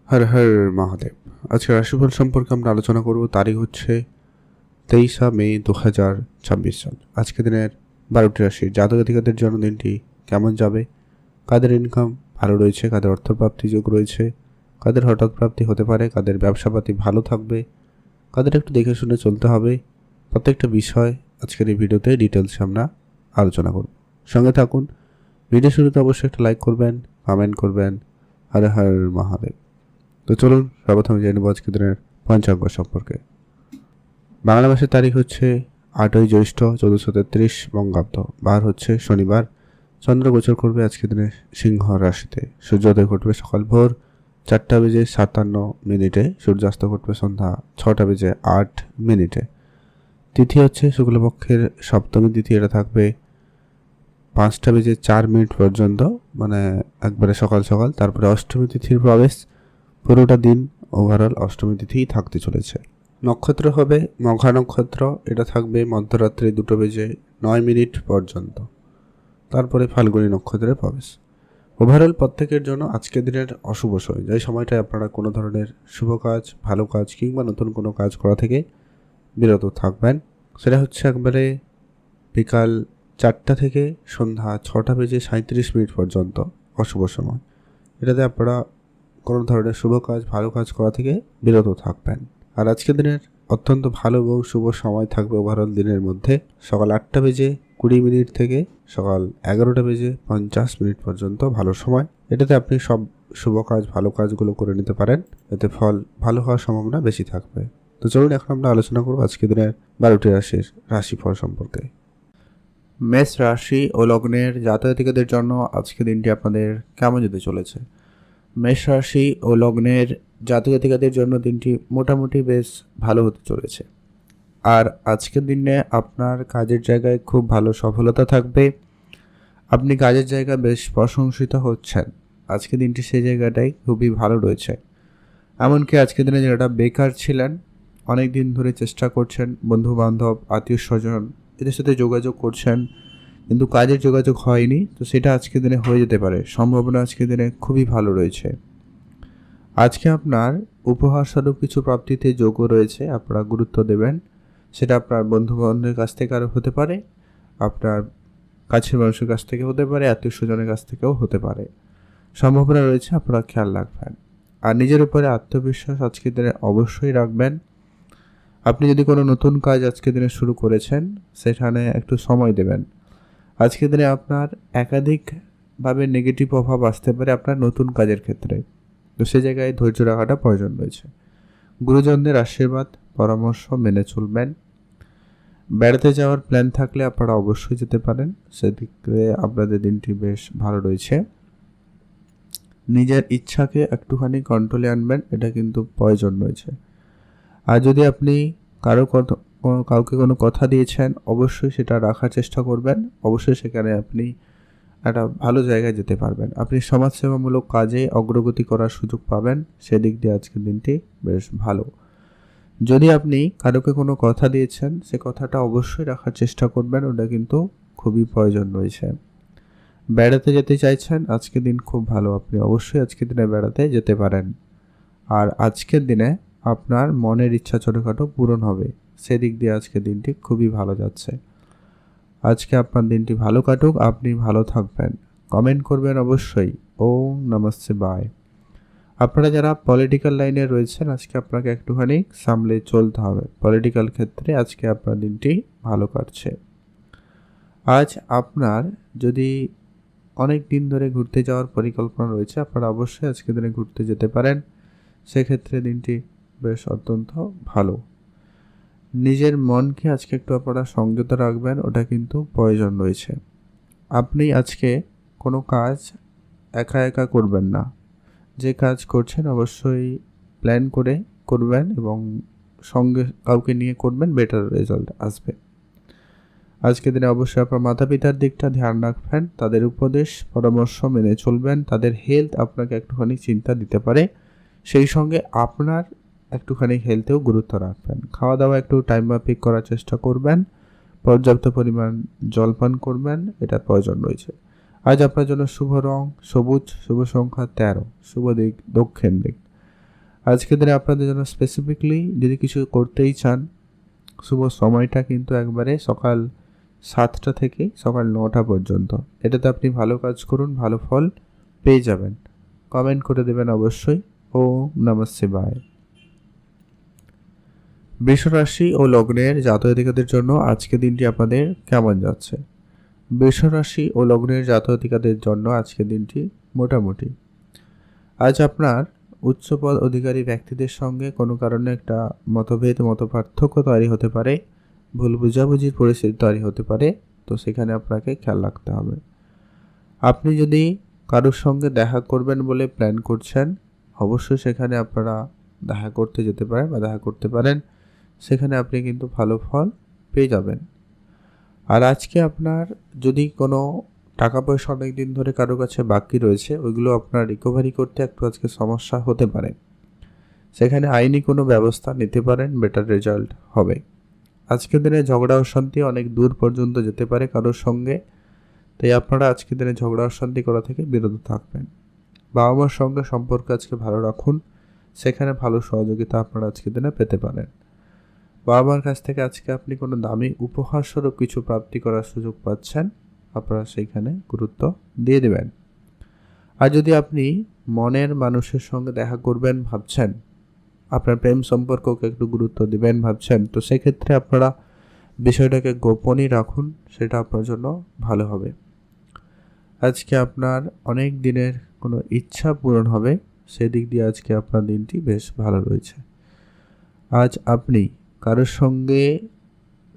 হর হর মহাদেব। আজকে রাশিফল সম্পর্কে আমরা আলোচনা করব। তারিখ হচ্ছে 23 মে 2026 সাল। আজকে দিনের 12টি রাশির জাতক জাতিকাদের জন্মদিনটি কেমন যাবে, কাদের ইনকাম ভালো রয়েছে, কাদের অর্থপ্রাপ্তি যোগ রয়েছে, কাদের হঠাৎ প্রাপ্তি হতে পারে, কাদের ব্যবসাপাতি ভালো থাকবে, কাদের একটু দেখে শুনে চলতে হবে, প্রত্যেকটা বিষয় আজকের এই ভিডিওতে ডিটেলসে আমরা আলোচনা করব। সঙ্গে থাকুন। ভিডিও শুরুতে অবশ্যই একটা লাইক করবেন, কমেন্ট করবেন। হর হর মহাদেব। তো চলুন সর্বপ্রথমে জেনে নেব আজকে দিনের পঞ্চাঙ্গ সম্পর্কে। বাংলা মাসের তারিখ হচ্ছে 8ই জ্যৈষ্ঠ 1433 বঙ্গাব্দ। বার হচ্ছে শনিবার। চন্দ্র গোচর করবে আজকে দিনে সিংহ রাশিতে। সূর্যোদয় ঘটবে সকাল ভোর 4:57 সূর্যাস্ত ঘটবে সন্ধ্যা 6:08। তিথি হচ্ছে শুক্লপক্ষের সপ্তমী তিথি। এটা থাকবে 5:04 পর্যন্ত, মানে একবারে সকাল সকাল। তারপরে অষ্টমী তিথির প্রবেশ। পুরোটা দিন ওভারঅল অষ্টমী তিথিই থাকতে চলেছে। নক্ষত্র হবে মঘা নক্ষত্র। এটা থাকবে মধ্যরাত্রি 2:09 পর্যন্ত। তারপরে ফাল্গুনী নক্ষত্রের প্রবেশ। ওভারঅল প্রত্যেকের জন্য আজকের দিনের অশুভ সময়, যে সময়টায় আপনারা কোনো ধরনের শুভ কাজ, ভালো কাজ কিংবা নতুন কোনো কাজ করা থেকে বিরত থাকবেন। সেটা হচ্ছে একবারে বিকাল 4টা থেকে সন্ধ্যা 6:37 পর্যন্ত অশুভ সময়। এটাতে আপনারা কোনো ধরনের শুভ কাজ, ভালো কাজ করা থেকে বিরত থাকবেন। আর আজকের দিনের অত্যন্ত ভালো এবং শুভ সময় থাকবে ওভারঅল দিনের মধ্যে সকাল 8:20 থেকে সকাল 11:50 পর্যন্ত ভালো সময়। এটাতে আপনি সব শুভ কাজ, ভালো কাজগুলো করে নিতে পারেন। এতে ফল ভালো হওয়ার সম্ভাবনা বেশি থাকবে। তো চলুন এখন আমরা আলোচনা করব আজকের দিনের 12টি রাশির রাশিফল সম্পর্কে। মেষ রাশি ও লগ্নের জাতক জাতিকাদের জন্য আজকের দিনটি আপনাদের কেমন যেতে চলেছে? মেষ রাশি ও লগ্নের জাতক জাতিকাদের জন্য দিনটি মোটামুটি বেশ ভালো হতে চলেছে। আর আজকের দিনে আপনার কাজের জায়গায় খুব ভালো সফলতা থাকবে। আপনি কাজের জায়গায় বেশ প্রশংসিত হচ্ছেন। আজকের দিনটি সেই জায়গাটাই খুবই ভালো রয়েছে। এমনকি আজকের দিনে যারা বেকার ছিলেন, অনেক দিন ধরে চেষ্টা করছেন, বন্ধু বান্ধব, আত্মীয় স্বজন এদের সাথে যোগাযোগ করছেন, কিন্তু কাজের যোগাযোগ হয়নি, তো সেটা আজকের দিনে হয়ে যেতে পারে। সম্ভাবনা আজকের দিনে খুবই ভালো রয়েছে। আজকে আপনার উপহার স্বরূপ কিছু প্রাপ্তিতে যোগও রয়েছে। আপনারা গুরুত্ব দেবেন। সেটা আপনার বন্ধু বান্ধবের কাছ থেকে আরও হতে পারে, আপনার কাছের মানুষের কাছ থেকে হতে পারে, আত্মীয় স্বজনের কাছ থেকেও হতে পারে। সম্ভাবনা রয়েছে, আপনারা খেয়াল রাখবেন। আর নিজের উপরে আত্মবিশ্বাস আজকের দিনে অবশ্যই রাখবেন। আপনি যদি কোনো নতুন কাজ আজকের দিনে শুরু করেছেন, সেখানে একটু সময় দেবেন। আজকের দিনে আপনার একাধিকভাবে নেগেটিভ প্রভাব আসতে পারে আপনার নতুন কাজের ক্ষেত্রে, তো সে জায়গায় ধৈর্য রাখাটা প্রয়োজন রয়েছে। গুরুজনদের আশীর্বাদ পরামর্শ মেনে চলবেন। বেড়াতে যাওয়ার প্ল্যান থাকলে আপনারা অবশ্যই যেতে পারেন, সেদিকে আপনাদের দিনটি বেশ ভালো রয়েছে। নিজের ইচ্ছাকে একটুখানি কন্ট্রোলে আনবেন, এটা কিন্তু প্রয়োজন রয়েছে। আর যদি আপনি কাউকে কোনো কথা দিয়েছেন, অবশ্যই সেটা রাখার চেষ্টা করবেন। অবশ্যই সেখানে আপনি একটা ভালো জায়গায় যেতে পারবেন। আপনি সমাজসেবামূলক কাজে অগ্রগতি করার সুযোগ পাবেন। সেদিক দিয়ে আজকের দিনটি বেশ ভালো। যদি আপনি কারোকে কোনো কথা দিয়েছেন, সে কথাটা অবশ্যই রাখার চেষ্টা করবেন, ওটা কিন্তু খুবই প্রয়োজন রয়েছে। বেড়াতে যেতে চাইছেন, আজকের দিন খুব ভালো। আপনি অবশ্যই আজকের দিনে বেড়াতে যেতে পারেন। আর আজকের দিনে আপনার মনের ইচ্ছা ছোটোখাটো পূরণ হবে। সেদিক দিয়ে আজকের দিনটি খুবই ভালো যাচ্ছে। আজকে আপনার দিনটি ভালো কাটুক, আপনি ভালো থাকবেন। কমেন্ট করবেন অবশ্যই। ওম নমঃ শিবায়। আপনারা যারা পলিটিক্যাল লাইনে রয়েছেন, আজকে আপনাকে একটুখানি সামলে চলতে হবে। পলিটিক্যাল ক্ষেত্রে আজকে আপনার দিনটি ভালো কাটছে। আজ আপনার যদি অনেক দিন ধরে ঘুরতে যাওয়ার পরিকল্পনা রয়েছে, আপনারা অবশ্যই আজকে দিনে ঘুরতে যেতে পারেন। সেক্ষেত্রে দিনটি বেশ অত্যন্ত ভালো। নিজের মনকে আজকে একটু আপনারা সংযত রাখবেন, ওটা কিন্তু প্রয়োজন রয়েছে। আপনি আজকে কোনো কাজ একা একা করবেন না। যে কাজ করছেন অবশ্যই প্ল্যান করে করবেন এবং সঙ্গে কাউকে নিয়ে করবেন, বেটার রেজাল্ট আসবে। আজকের দিনে অবশ্যই আপনার মাতা পিতার দিকটা ধ্যান রাখবেন, তাদের উপদেশ পরামর্শ মেনে চলবেন। তাদের হেলথ আপনাকে একটুখানি চিন্তা দিতে পারে, সেই সঙ্গে আপনার একটুখানি হেলথেও গুরুত্ব রাখবেন। খাওয়া দাওয়া একটু টাইম মাফিক করার চেষ্টা করবেন। পর্যাপ্ত পরিমাণ জলপান করবেন, এটা প্রয়োজন রয়েছে। আজ আপনার জন্য শুভ রং সবুজ, শুভ সংখ্যা 13, শুভ দিক দক্ষিণ দিক। আজকের দিনে আপনাদের জন্য স্পেসিফিকলি যদি কিছু করতেই চান, শুভ সময়টা কিন্তু একবারে সকাল 7টা থেকে সকাল 9টা পর্যন্ত। এটাতে আপনি ভালো কাজ করুন, ভালো ফল পেয়ে যাবেন। কমেন্ট করে দেবেন অবশ্যই। ওম নমঃ শিবায়। বৃষ রাশি ও লগ্নের জাতক-জাতিকাদের জন্য আজকে দিনটি আপনাদের কেমন যাচ্ছে? বৃষ রাশি ও লগ্নের জাতক-জাতিকাদের জন্য আজকের দিনটি মোটামুটি। আজ আপনার উচ্চপদ অধিকারী ব্যক্তিদের সঙ্গে কোনো কারণে একটা মতপার্থক্য তৈরি হতে পারে, ভুল বোঝাবুঝির পরিস্থিতি তৈরি হতে পারে, তো সেখানে আপনাকে খেয়াল রাখতে হবে। আপনি যদি কারোর সঙ্গে দেখা করবেন বলে প্ল্যান করছেন, অবশ্যই সেখানে আপনারা দেখা করতে যেতে পারেন বা দেখা করতে পারেন, সেখানে আপনি কিন্তু ভালো ফল পেয়ে যাবেন। আর আজকে আপনার যদি কোনো টাকা পয়সা অনেক দিন ধরে কারো কাছে বাকি রয়েছে, ওইগুলো আপনার রিকভারি করতে একটু আজকে সমস্যা হতে পারে, সেখানে আইনি কোনো ব্যবস্থা নিতে পারেন, বেটার রেজাল্ট হবে। আজকের দিনে ঝগড়া অশান্তি অনেক দূর পর্যন্ত যেতে পারে কারোর সঙ্গে, তাই আপনারা আজকের দিনে ঝগড়া অশান্তি করা থেকে বিরত থাকবেন। বাবা মার সঙ্গে সম্পর্ক আজকে ভালো রাখুন, সেখানে ভালো সহযোগিতা আপনারা আজকের দিনে পেতে পারেন। বাবা মার কাছ থেকে আজকে আপনি কোনো দামি উপহারস্বরূপ কিছু প্রাপ্তি করার সুযোগ পাচ্ছেন, আপনারা সেইখানে গুরুত্ব দিয়ে দেবেন। আর যদি আপনি মনের মানুষের সঙ্গে দেখা করবেন ভাবছেন, আপনার প্রেম সম্পর্ককে একটু গুরুত্ব দিবেন ভাবছেন, তো সেক্ষেত্রে আপনারা বিষয়টাকে গোপনই রাখুন, সেটা আপনার জন্য ভালো হবে। আজকে আপনার অনেক দিনের কোনো ইচ্ছা পূরণ হবে, সেদিক দিয়ে আজকে আপনার দিনটি বেশ ভালো রয়েছে। আজ আপনি কারোর সঙ্গে,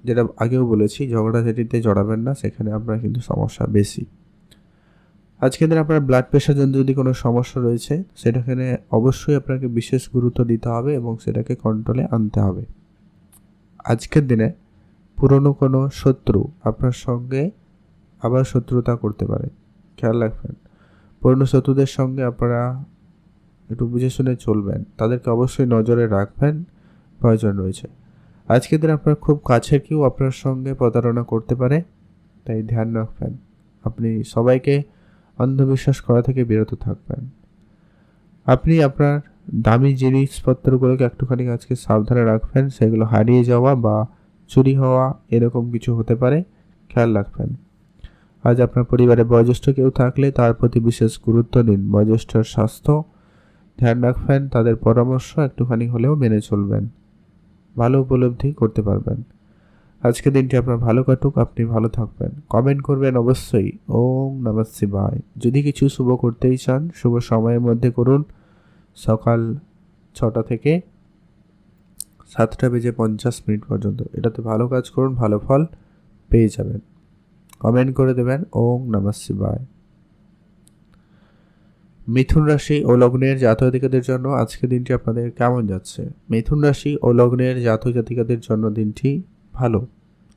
যেটা আগেও বলেছি, ঝগড়াঝাটিতে জড়াবেন না, সেখানে আপনার কিন্তু সমস্যা বেশি। আজকের দিনে আপনার ব্লাড প্রেশার জন্য যদি কোনো সমস্যা রয়েছে, সেটাখানে অবশ্যই আপনাকে বিশেষ গুরুত্ব দিতে হবে এবং সেটাকে কন্ট্রোলে আনতে হবে। আজকের দিনে পুরনো কোনো শত্রু আপনার সঙ্গে আবার শত্রুতা করতে পারে, খেয়াল রাখবেন। পুরনো শত্রুদের সঙ্গে আপনারা একটু বুঝে শুনে চলবেন, তাদেরকে অবশ্যই নজরে রাখবেন, প্রয়োজন রয়েছে। আজকের দিনে আপনার খুব কাছের কেউ আপনার সঙ্গে প্রতারণা করতে পারে, তাই ধ্যান রাখবেন। আপনি সবাইকে অন্ধবিশ্বাস করা থেকে বিরত থাকবেন। আপনি আপনার দামি জিনিসপত্রগুলোকে একটুখানি আজকে সাবধানে রাখবেন, সেগুলো হারিয়ে যাওয়া বা চুরি হওয়া এরকম কিছু হতে পারে, খেয়াল রাখবেন। আজ আপনার পরিবারে বয়োজ্যেষ্ঠ কেউ থাকলে তার প্রতি বিশেষ গুরুত্ব দিন, বয়োজ্যেষ্ঠের স্বাস্থ্য ধ্যান রাখবেন, তাদের পরামর্শ একটুখানি হলেও মেনে চলবেন, ভালো উপলব্ধি করতে পারবেন। আজকে দিনটি আপনার ভালো কাটুক, আপনি ভালো থাকবেন। কমেন্ট করবেন অবশ্যই ওম নমঃ শিবায়। যদি কিছু শুভ করতেই চান, শুভ সময়ের মধ্যে করুন, সকাল 6টা থেকে 7:50 পর্যন্ত। এটাতে ভালো কাজ করুন, ভালো ফল পেয়ে যাবেন। কমেন্ট করে দেবেন ওম নমঃ শিবায়। মিথুন রাশি ও লগ্নের জাতক জাতিকাদের জন্য আজকে দিনটি আপনাদের কেমন যাচ্ছে? মিথুন রাশি ও লগ্নের জাতক জাতিকাদের জন্য দিনটি ভালো।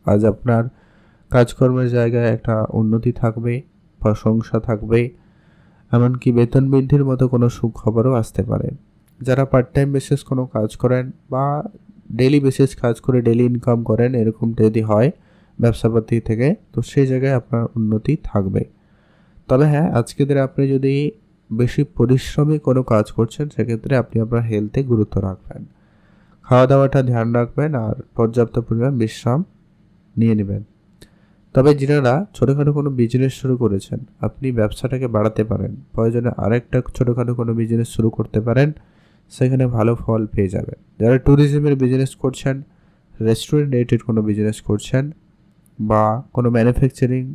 আজ আপনার কাজকর্মের জায়গায় একটা উন্নতি থাকবে, প্রশংসা থাকবে, এমনকি বেতন বৃদ্ধির মতো কোনো সুখবরও আসতে পারে। যারা পার্ট টাইম বেসিস কোনো কাজ করেন বা ডেইলি বেসিস কাজ করে ডেইলি ইনকাম করেন, এরকম যদি হয় ব্যবসাপাতি থেকে, তো সেই জায়গায় আপনার উন্নতি থাকবে। তবে হ্যাঁ, আজকের দিনে আপনি যদি বেশি পরিশ্রমী কোনো কাজ করছেন, সেক্ষেত্রে আপনি আপনার হেলথে গুরুত্ব রাখবেন, খাওয়া দাওয়াটা ধ্যান রাখবেন আর পর্যাপ্ত পরিমাণ বিশ্রাম নিয়ে নেবেন। তবে যারা ছোটোখাটো কোনো বিজনেস শুরু করেছেন, আপনি ব্যবসাটাকে বাড়াতে পারেন, প্রয়োজনে আরেকটা ছোটোখাটো কোনো বিজনেস শুরু করতে পারেন, সেখানে ভালো ফল পেয়ে যাবেন। যারা ট্যুরিজমের বিজনেস করছেন, রেস্টুরেন্ট রিলেটেড কোনো বিজনেস করছেন বা কোনো ম্যানুফ্যাকচারিং,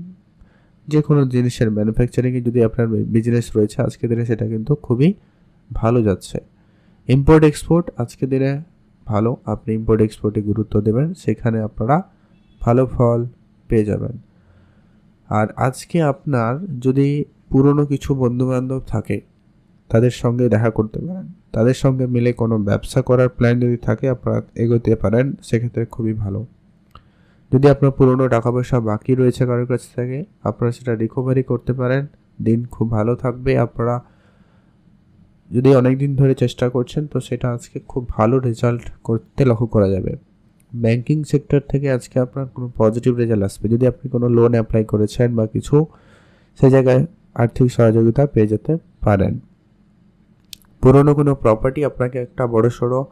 যে কোনো জিনিসের ম্যানুফ্যাকচারিংয়ে যদি আপনার বিজনেস রয়েছে, আজকের দিনে সেটা কিন্তু খুবই ভালো যাচ্ছে। ইম্পোর্ট এক্সপোর্ট আজকের দিনে ভালো, আপনি ইম্পোর্ট এক্সপোর্টে গুরুত্ব দেবেন, সেখানে আপনারা ভালো ফল পেয়ে যাবেন। আর আজকে আপনার যদি পুরনো কিছু বন্ধুবান্ধব থাকে, তাদের সঙ্গে দেখা করতে পারেন, তাদের সঙ্গে মিলে কোনো ব্যবসা করার প্ল্যান যদি থাকে, আপনারা এগোতে পারেন, সেক্ষেত্রে খুবই ভালো। যদি আপনার পুরনো টাকা পয়সা বাকি রয়েছে কারোর কাছ থেকে, আপনারা সেটা রিকভারি করতে পারেন, দিন খুব ভালো থাকবে। আপনারা যদি অনেক দিন ধরে চেষ্টা করছেন, তো সেটা আজকে খুব ভালো রেজাল্ট করতে লক্ষ্য করা যাবে। ব্যাংকিং সেক্টর থেকে আজকে আপনার কোনো পজিটিভ রেজাল্ট আসবে। যদি আপনি কোনো লোন অ্যাপ্লাই করেছেন বা কিছু, সেই জায়গায় আর্থিক সহযোগিতা পেয়ে যেতে পারেন। পুরনো কোনো প্রপার্টি আপনাকে একটা বড়সড়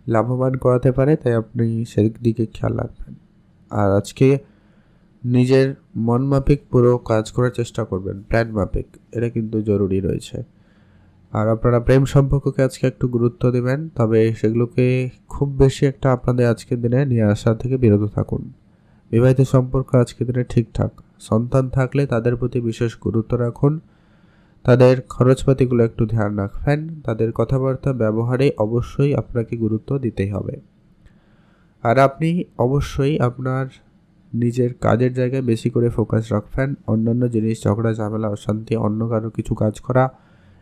লাভবান করাতে পারে, তাই আপনি সেদিকে খেয়াল রাখবেন। আর আজকে নিজের মন মাফিক পুরো কাজ করার চেষ্টা করবেন, প্ল্যান মাফিক, এটা কিন্তু জরুরি রয়েছে। আর আপনারা প্রেম সম্পর্ককে আজকে একটু গুরুত্ব দেবেন, তবে সেগুলোকে খুব বেশি একটা আপনাদের আজকের দিনে নিয়ে আসা থেকে বিরত থাকুন। বিবাহিত সম্পর্ক আজকের দিনে ঠিকঠাক। সন্তান থাকলে তাদের প্রতি বিশেষ গুরুত্ব রাখুন, তাদের খরচপাতিগুলো একটু ধ্যান রাখবেন, তাদের কথাবার্তা ব্যবহারে অবশ্যই আপনাকে গুরুত্ব দিতেই হবে। আর আপনি অবশ্যই আপনার নিজের কাজের জায়গায় বেশি করে ফোকাস রাখবেন। অন্যান্য জিনিস, ঝগড়া ঝামেলা অশান্তি, অন্য কারো কিছু কাজ করা,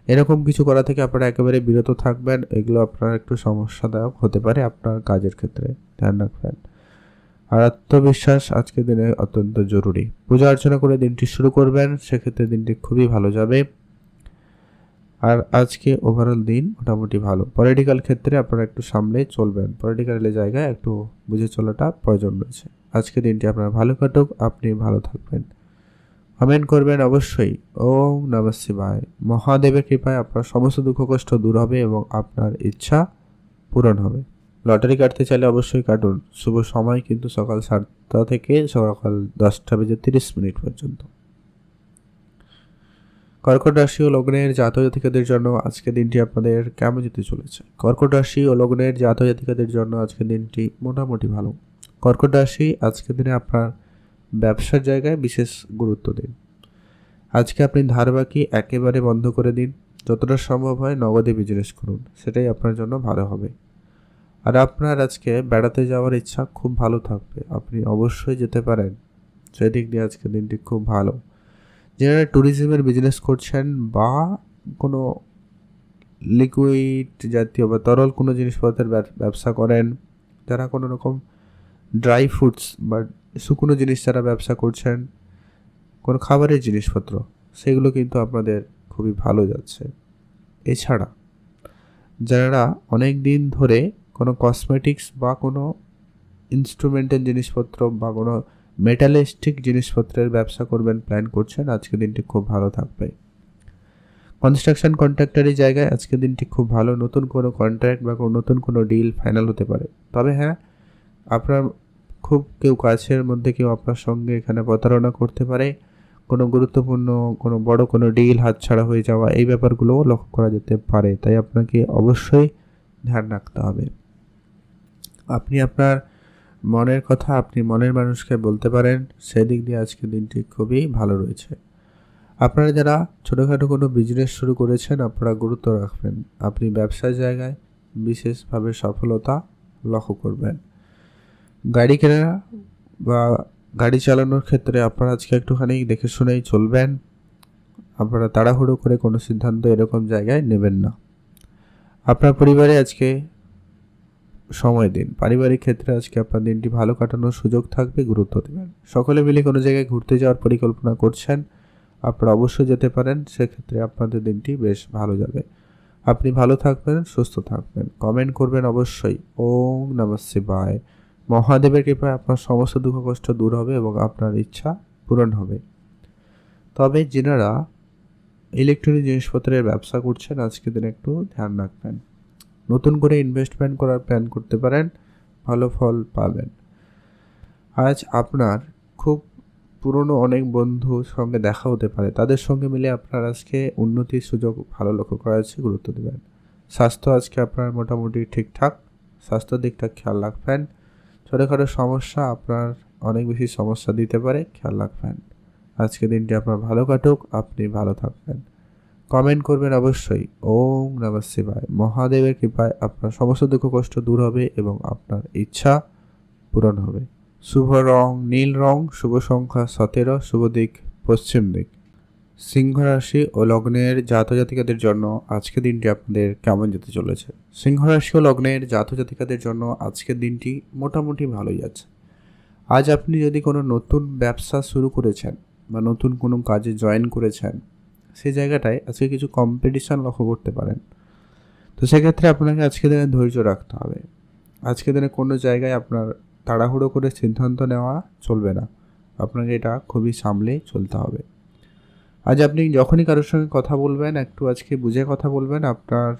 এরকম কিছু করা থেকে আপনারা একেবারে বিরত থাকবেন। এগুলো আপনার একটু সমস্যাদায়ক হতে পারে আপনার কাজের ক্ষেত্রে, ধ্যান রাখবেন। আর আত্মবিশ্বাস আজকের দিনে অত্যন্ত জরুরি। পূজা অর্চনা করে দিনটি শুরু করবেন, সেক্ষেত্রে দিনটি খুবই ভালো যাবে। আর আজকে ওভারঅল দিন মোটামুটি ভালো। পলিটিক্যাল ক্ষেত্রে আপনারা একটু সামলে চলবেন, পলিটিক্যালের জায়গায় একটু বুঝে চলাটা প্রয়োজন রয়েছে। আজকে দিনটি আপনার ভালো কাটুক, আপনি ভালো থাকবেন। কমেন্ট করবেন অবশ্যই। ওম নমঃ শিবায়। মহাদেবের কৃপায় আপনার সমস্ত দুঃখ কষ্ট দূর হবে এবং আপনার ইচ্ছা পূরণ হবে। লটারি কাটতে চাইলে অবশ্যই কাটুন। শুভ সময় কিন্তু সকাল 7টা থেকে সকাল 10:30 পর্যন্ত। কর্কট রাশি ও লগ্নের জাতক-জাতিকাদের জন্য আজকে দিনটি আপনাদের কেমন যেতে চলেছে? কর্কট রাশি ও লগ্নের জাতক-জাতিকাদের জন্য আজকের দিনটি মোটামুটি ভালো। কর্কট রাশি আজকের দিনে আপনার ব্যবসার জায়গায় বিশেষ গুরুত্ব দিন। আজকে আপনি ধার বাকি একেবারে বন্ধ করে দিন। যতটা সম্ভব হয় নগদে বিজনেস করুন, সেটাই আপনার জন্য ভালো হবে। আর আপনার আজকে বেড়াতে যাওয়ার ইচ্ছা খুব ভালো থাকবে, আপনি অবশ্যই যেতে পারেন, সেদিক দিয়ে আজকের দিনটি খুব ভালো। যারা ট্যুরিজমের বিজনেস করছেন বা কোনো লিকুইড জাতীয় বা তরল কোনো জিনিসপত্রের ব্যবসা করেন, যারা কোনো রকম ড্রাই ফ্রুটস বা শুকনো জিনিস যারা ব্যবসা করছেন, কোনো খাবারের জিনিসপত্র, সেগুলো কিন্তু আপনাদের খুবই ভালো যাচ্ছে। এছাড়া যারা অনেক দিন ধরে কোনো কসমেটিক্স বা কোনো ইনস্ট্রুমেন্টাল জিনিসপত্র বা কোনো মেটালিস্টিক জিনিসপত্রের ব্যবসা করবেন প্ল্যান করছেন, আজকের দিনটি খুব ভালো থাকবে। কনস্ট্রাকশন কন্ট্রাক্টরের জায়গায় আজকের দিনটি খুব ভালো। নতুন কোনো কন্ট্রাক্ট বা নতুন কোনো ডিল ফাইনাল হতে পারে। তবে হ্যাঁ, আপনার খুব কেউ কাছের মধ্যে কেউ আপনার সঙ্গে এখানে প্রতারণা করতে পারে। কোনো গুরুত্বপূর্ণ কোনো বড় কোনো ডিল হাতছাড়া হয়ে যাওয়া, এই ব্যাপারগুলোও লক্ষ্য করা যেতে পারে, তাই আপনাকে অবশ্যই ধ্যান রাখতে হবে। আপনি আপনার মনের কথা আপনি মনের মানুষকে বলতে পারেন, সেদিক দিয়ে আজকের দিনটি খুবই ভালো রয়েছে। আপনারা যারা ছোটোখাটো কোনো বিজনেস শুরু করেছেন, আপনারা গুরুত্ব রাখবেন। আপনি ব্যবসার জায়গায় বিশেষভাবে সফলতা লক্ষ্য করবেন। গাড়ি কেনা বা গাড়ি চালানোর ক্ষেত্রে আপনারা আজকে একটুখানি দেখে শুনেই চলবেন। আপনারা তাড়াহুড়ো করে কোনো সিদ্ধান্ত এরকম জায়গায় নেবেন না। আপনার পরিবারে আজকে সময় দিন। পারিবারিক ক্ষেত্রে আজকে আপনার দিনটি ভালো কাটানোর সুযোগ থাকবে, গুরুত্ব দেবেন। সকলে মিলে কোনো জায়গায় ঘুরতে যাওয়ার পরিকল্পনা করছেন, আপনারা অবশ্যই যেতে পারেন, সেক্ষেত্রে আপনাদের দিনটি বেশ ভালো যাবে। আপনি ভালো থাকবেন, সুস্থ থাকবেন। কমেন্ট করবেন অবশ্যই। ওম নমঃ শিবায়। মহাদেবের কৃপায় আপনার সমস্ত দুঃখ কষ্ট দূর হবে এবং আপনার ইচ্ছা পূরণ হবে। তবে যিনারা ইলেকট্রনিক জিনিসপত্রের ব্যবসা করছেন, আজকের দিনে একটু ধ্যান রাখবেন। নতুন করে ইনভেস্টমেন্ট করার প্ল্যান করতে পারেন, ভালো ফল পাবেন। আজ আপনার খুব পুরনো অনেক বন্ধুর সঙ্গে দেখা হতে পারে, তাদের সঙ্গে মিলে আপনার আজকে উন্নতির সুযোগ ভালো লক্ষ্য করা যাচ্ছে, গুরুত্ব দেবেন। স্বাস্থ্য আজকে আপনার মোটামুটি ঠিকঠাক, স্বাস্থ্য দিকটা খেয়াল রাখবেন। ছোটোখাটো সমস্যা আপনার অনেক বেশি সমস্যা দিতে পারে, খেয়াল রাখবেন। আজকে দিনটি আপনার ভালো কাটুক, আপনি ভালো থাকবেন। কমেন্ট করবেন অবশ্যই। ওম নমঃ শিবায়। মহাদেবের কৃপায় আপনার সমস্ত দুঃখ কষ্ট দূর হবে এবং আপনার ইচ্ছা পূরণ হবে। শুভ রং নীল রং, শুভ সংখ্যা 17, শুভ দিক পশ্চিম দিক। সিংহ রাশি ও লগ্নের জাতক-জাতিকাদের জন্য আজকের দিনটি আপনাদের কেমন যেতে চলেছে? সিংহ রাশি ও লগ্নের জাতক-জাতিকাদের জন্য আজকের দিনটি মোটামুটি ভালোই যাচ্ছে। আজ আপনি যদি কোনো নতুন ব্যবসা শুরু করেছেন বা নতুন কোনো কাজে জয়েন করেছেন, সেই জায়গাটায় আজকে কিছু কম্পিটিশান লক্ষ্য করতে পারেন। তো সেক্ষেত্রে আপনাকে আজকের দিনে ধৈর্য রাখতে হবে। আজকের দিনে কোনো জায়গায় আপনার তাড়াহুড়ো করে সিদ্ধান্ত নেওয়া চলবে না, আপনাকে এটা খুবই সামলে চলতে হবে। আজ আপনি যখনই কারোর সঙ্গে কথা বলবেন, একটু আজকে বুঝে কথা বলবেন। আপনার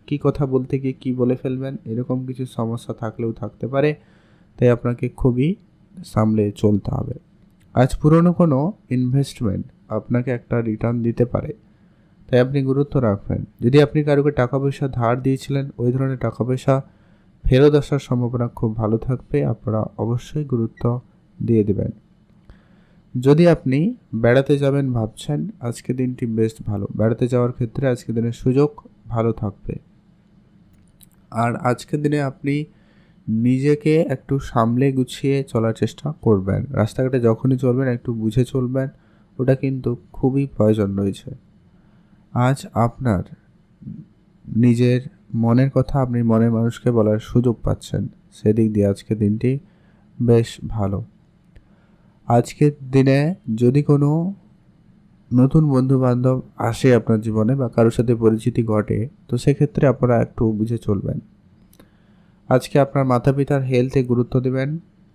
কী কথা বলতে গিয়ে কী বলে ফেলবেন, এরকম কিছু সমস্যা থাকলেও থাকতে পারে। তাই আপনাকে খুবই সামলে চলতে হবে। আজ পুরনো কোনো ইনভেস্টমেন্ট আপনাকে একটা রিটার্ন দিতে পারে, তাই আপনি গুরুত্ব রাখবেন। যদি আপনি কারোকে টাকা পয়সা ধার দিয়েছিলেন, ওই ধরনের টাকা পয়সা ফেরত আসার সম্ভাবনা খুব ভালো থাকবে, আপনারা অবশ্যই গুরুত্ব দিয়ে দেবেন। যদি আপনি বেড়াতে যাবেন ভাবছেন, আজকের দিনটি বেশ ভালো। বেড়াতে যাওয়ার ক্ষেত্রে আজকের দিনের সুযোগ ভালো থাকবে। আর আজকের দিনে আপনি নিজেকে একটু সামলে গুছিয়ে চলার চেষ্টা করবেন। রাস্তাঘাটে যখনই চলবেন একটু বুঝে চলবেন, ওটা কিন্তু খুবই প্রয়োজন রয়েছে। আজ আপনার নিজের মনের কথা আপনি মনের মানুষকে বলার সুযোগ পাচ্ছেন, সেদিক দিয়ে আজকের দিনটি বেশ ভালো। আজকের দিনে যদি কোনো নতুন বন্ধুবান্ধব আসে আপনার জীবনে বা কারোর সাথে পরিচিতি ঘটে, তো সেক্ষেত্রে আপনারা একটু বুঝে চলবেন। আজকে আপনার মাতা পিতার হেলথে গুরুত্ব দেবেন,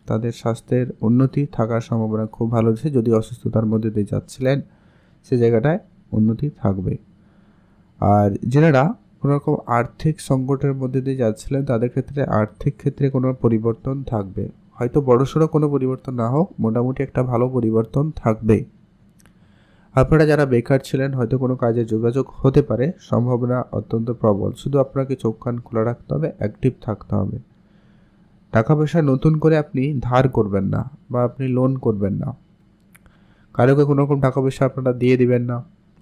তাদের স্বাস্থ্যের উন্নতি থাকার সম্ভাবনা খুব ভালো রয়েছে। যদি অসুস্থতার মধ্যে দিয়ে যাচ্ছিলেন, সে জায়গাটায় উন্নতি থাকবে। আর যারা কোনো রকম আর্থিক সংকটের মধ্যে দিয়ে যাচ্ছিলেন, তাদের ক্ষেত্রে আর্থিক ক্ষেত্রে কোনো পরিবর্তন থাকবে। হয়তো বড়সড় কোনো পরিবর্তন না হোক, মোটামুটি একটা ভালো পরিবর্তন থাকবে। আপনারা যারা বেকার ছিলেন, হয়তো কোনো কাজে যোগাযোগ হতে পারে, সম্ভাবনা অত্যন্ত প্রবল। শুধু আপনাকে চোখ কান খোলা রাখতে হবে, অ্যাক্টিভ থাকতে হবে। টাকা পয়সা নতুন করে আপনি ধার করবেন না বা আপনি লোন করবেন না, কারোকে কোনো রকম টাকা পয়সা আপনারা দিয়ে দিবেন না।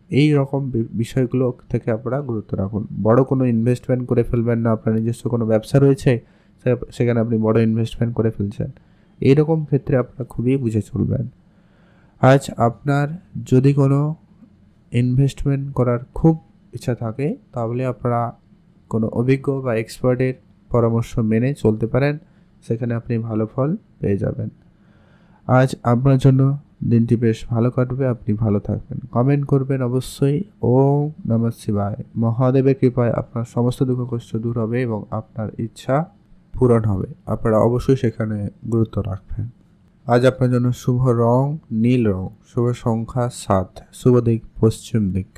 এই রকম বিষয়গুলো থেকে আপনারা গুরুত্ব রাখুন। বড় কোনো ইনভেস্টমেন্ট করে ফেলবেন না। আপনার নিজস্ব কোনো ব্যবসা রয়েছে, সেখানে আপনি বড় ইনভেস্টমেন্ট করে ফেলছেন, এইরকম ক্ষেত্রে আপনারা খুবই বুঝে চলবেন। আজ আপনার যদি কোনো ইনভেস্টমেন্ট করার খুব ইচ্ছা থাকে, তাহলে আপনারা কোনো অভিজ্ঞ বা এক্সপার্টের পরামর্শ মেনে চলতে পারেন, সেখানে আপনি ভালো ফল পেয়ে যাবেন। আজ আপনার জন্য দিনটি বেশ ভালো কাটবে, আপনি ভালো থাকবেন। কমেন্ট করবেন অবশ্যই। ওম নমঃ শিবায়। মহাদেবের কৃপায় আপনার সমস্ত দুঃখ কষ্ট দূর হবে এবং আপনার ইচ্ছা পূরণ হবে। আপনারা অবশ্যই সেখানে গুরুত্ব রাখবেন। আজ আপনার জন্য শুভ রং নীল রং, শুভ সংখ্যা 7, শুভ দিক পশ্চিম দিক।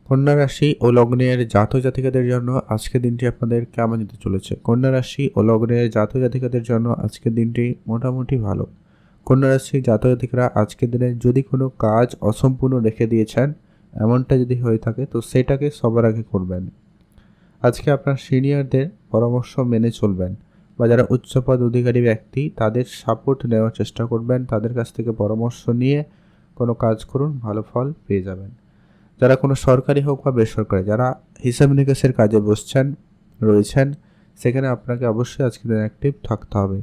কন্যা রাশি ও লগ্নের জাতক জাতিকাদের জন্য আজকের দিনটি আপনাদের কেমন যেতে চলেছে? কন্যা রাশি ও লগ্নের জাতক জাতিকাদের জন্য আজকের দিনটি মোটামুটি ভালো। কন্যা রাশি জাতক জাতিকারা আজকের দিনে যদি কোনো কাজ অসম্পূর্ণ রেখে দিয়েছেন, এমনটা যদি হয়ে থাকে, তো সেটাকে সবার আগে করবেন। আজকে আপনার সিনিয়রদের পরামর্শ মেনে চলবেন, বা যারা উচ্চপদ অধিকারী ব্যক্তি, তাদের সাপোর্ট নেওয়ার চেষ্টা করবেন। তাদের কাছ থেকে পরামর্শ নিয়ে কোনো কাজ করুন, ভালো ফল পেয়ে যাবেন। যারা কোনো সরকারি হোক বা বেসরকারি, যারা হিসাব নিকাশের কাজে রয়েছেন, সেখানে আপনাকে অবশ্যই আজকে দিন অ্যাক্টিভ থাকতে হবে।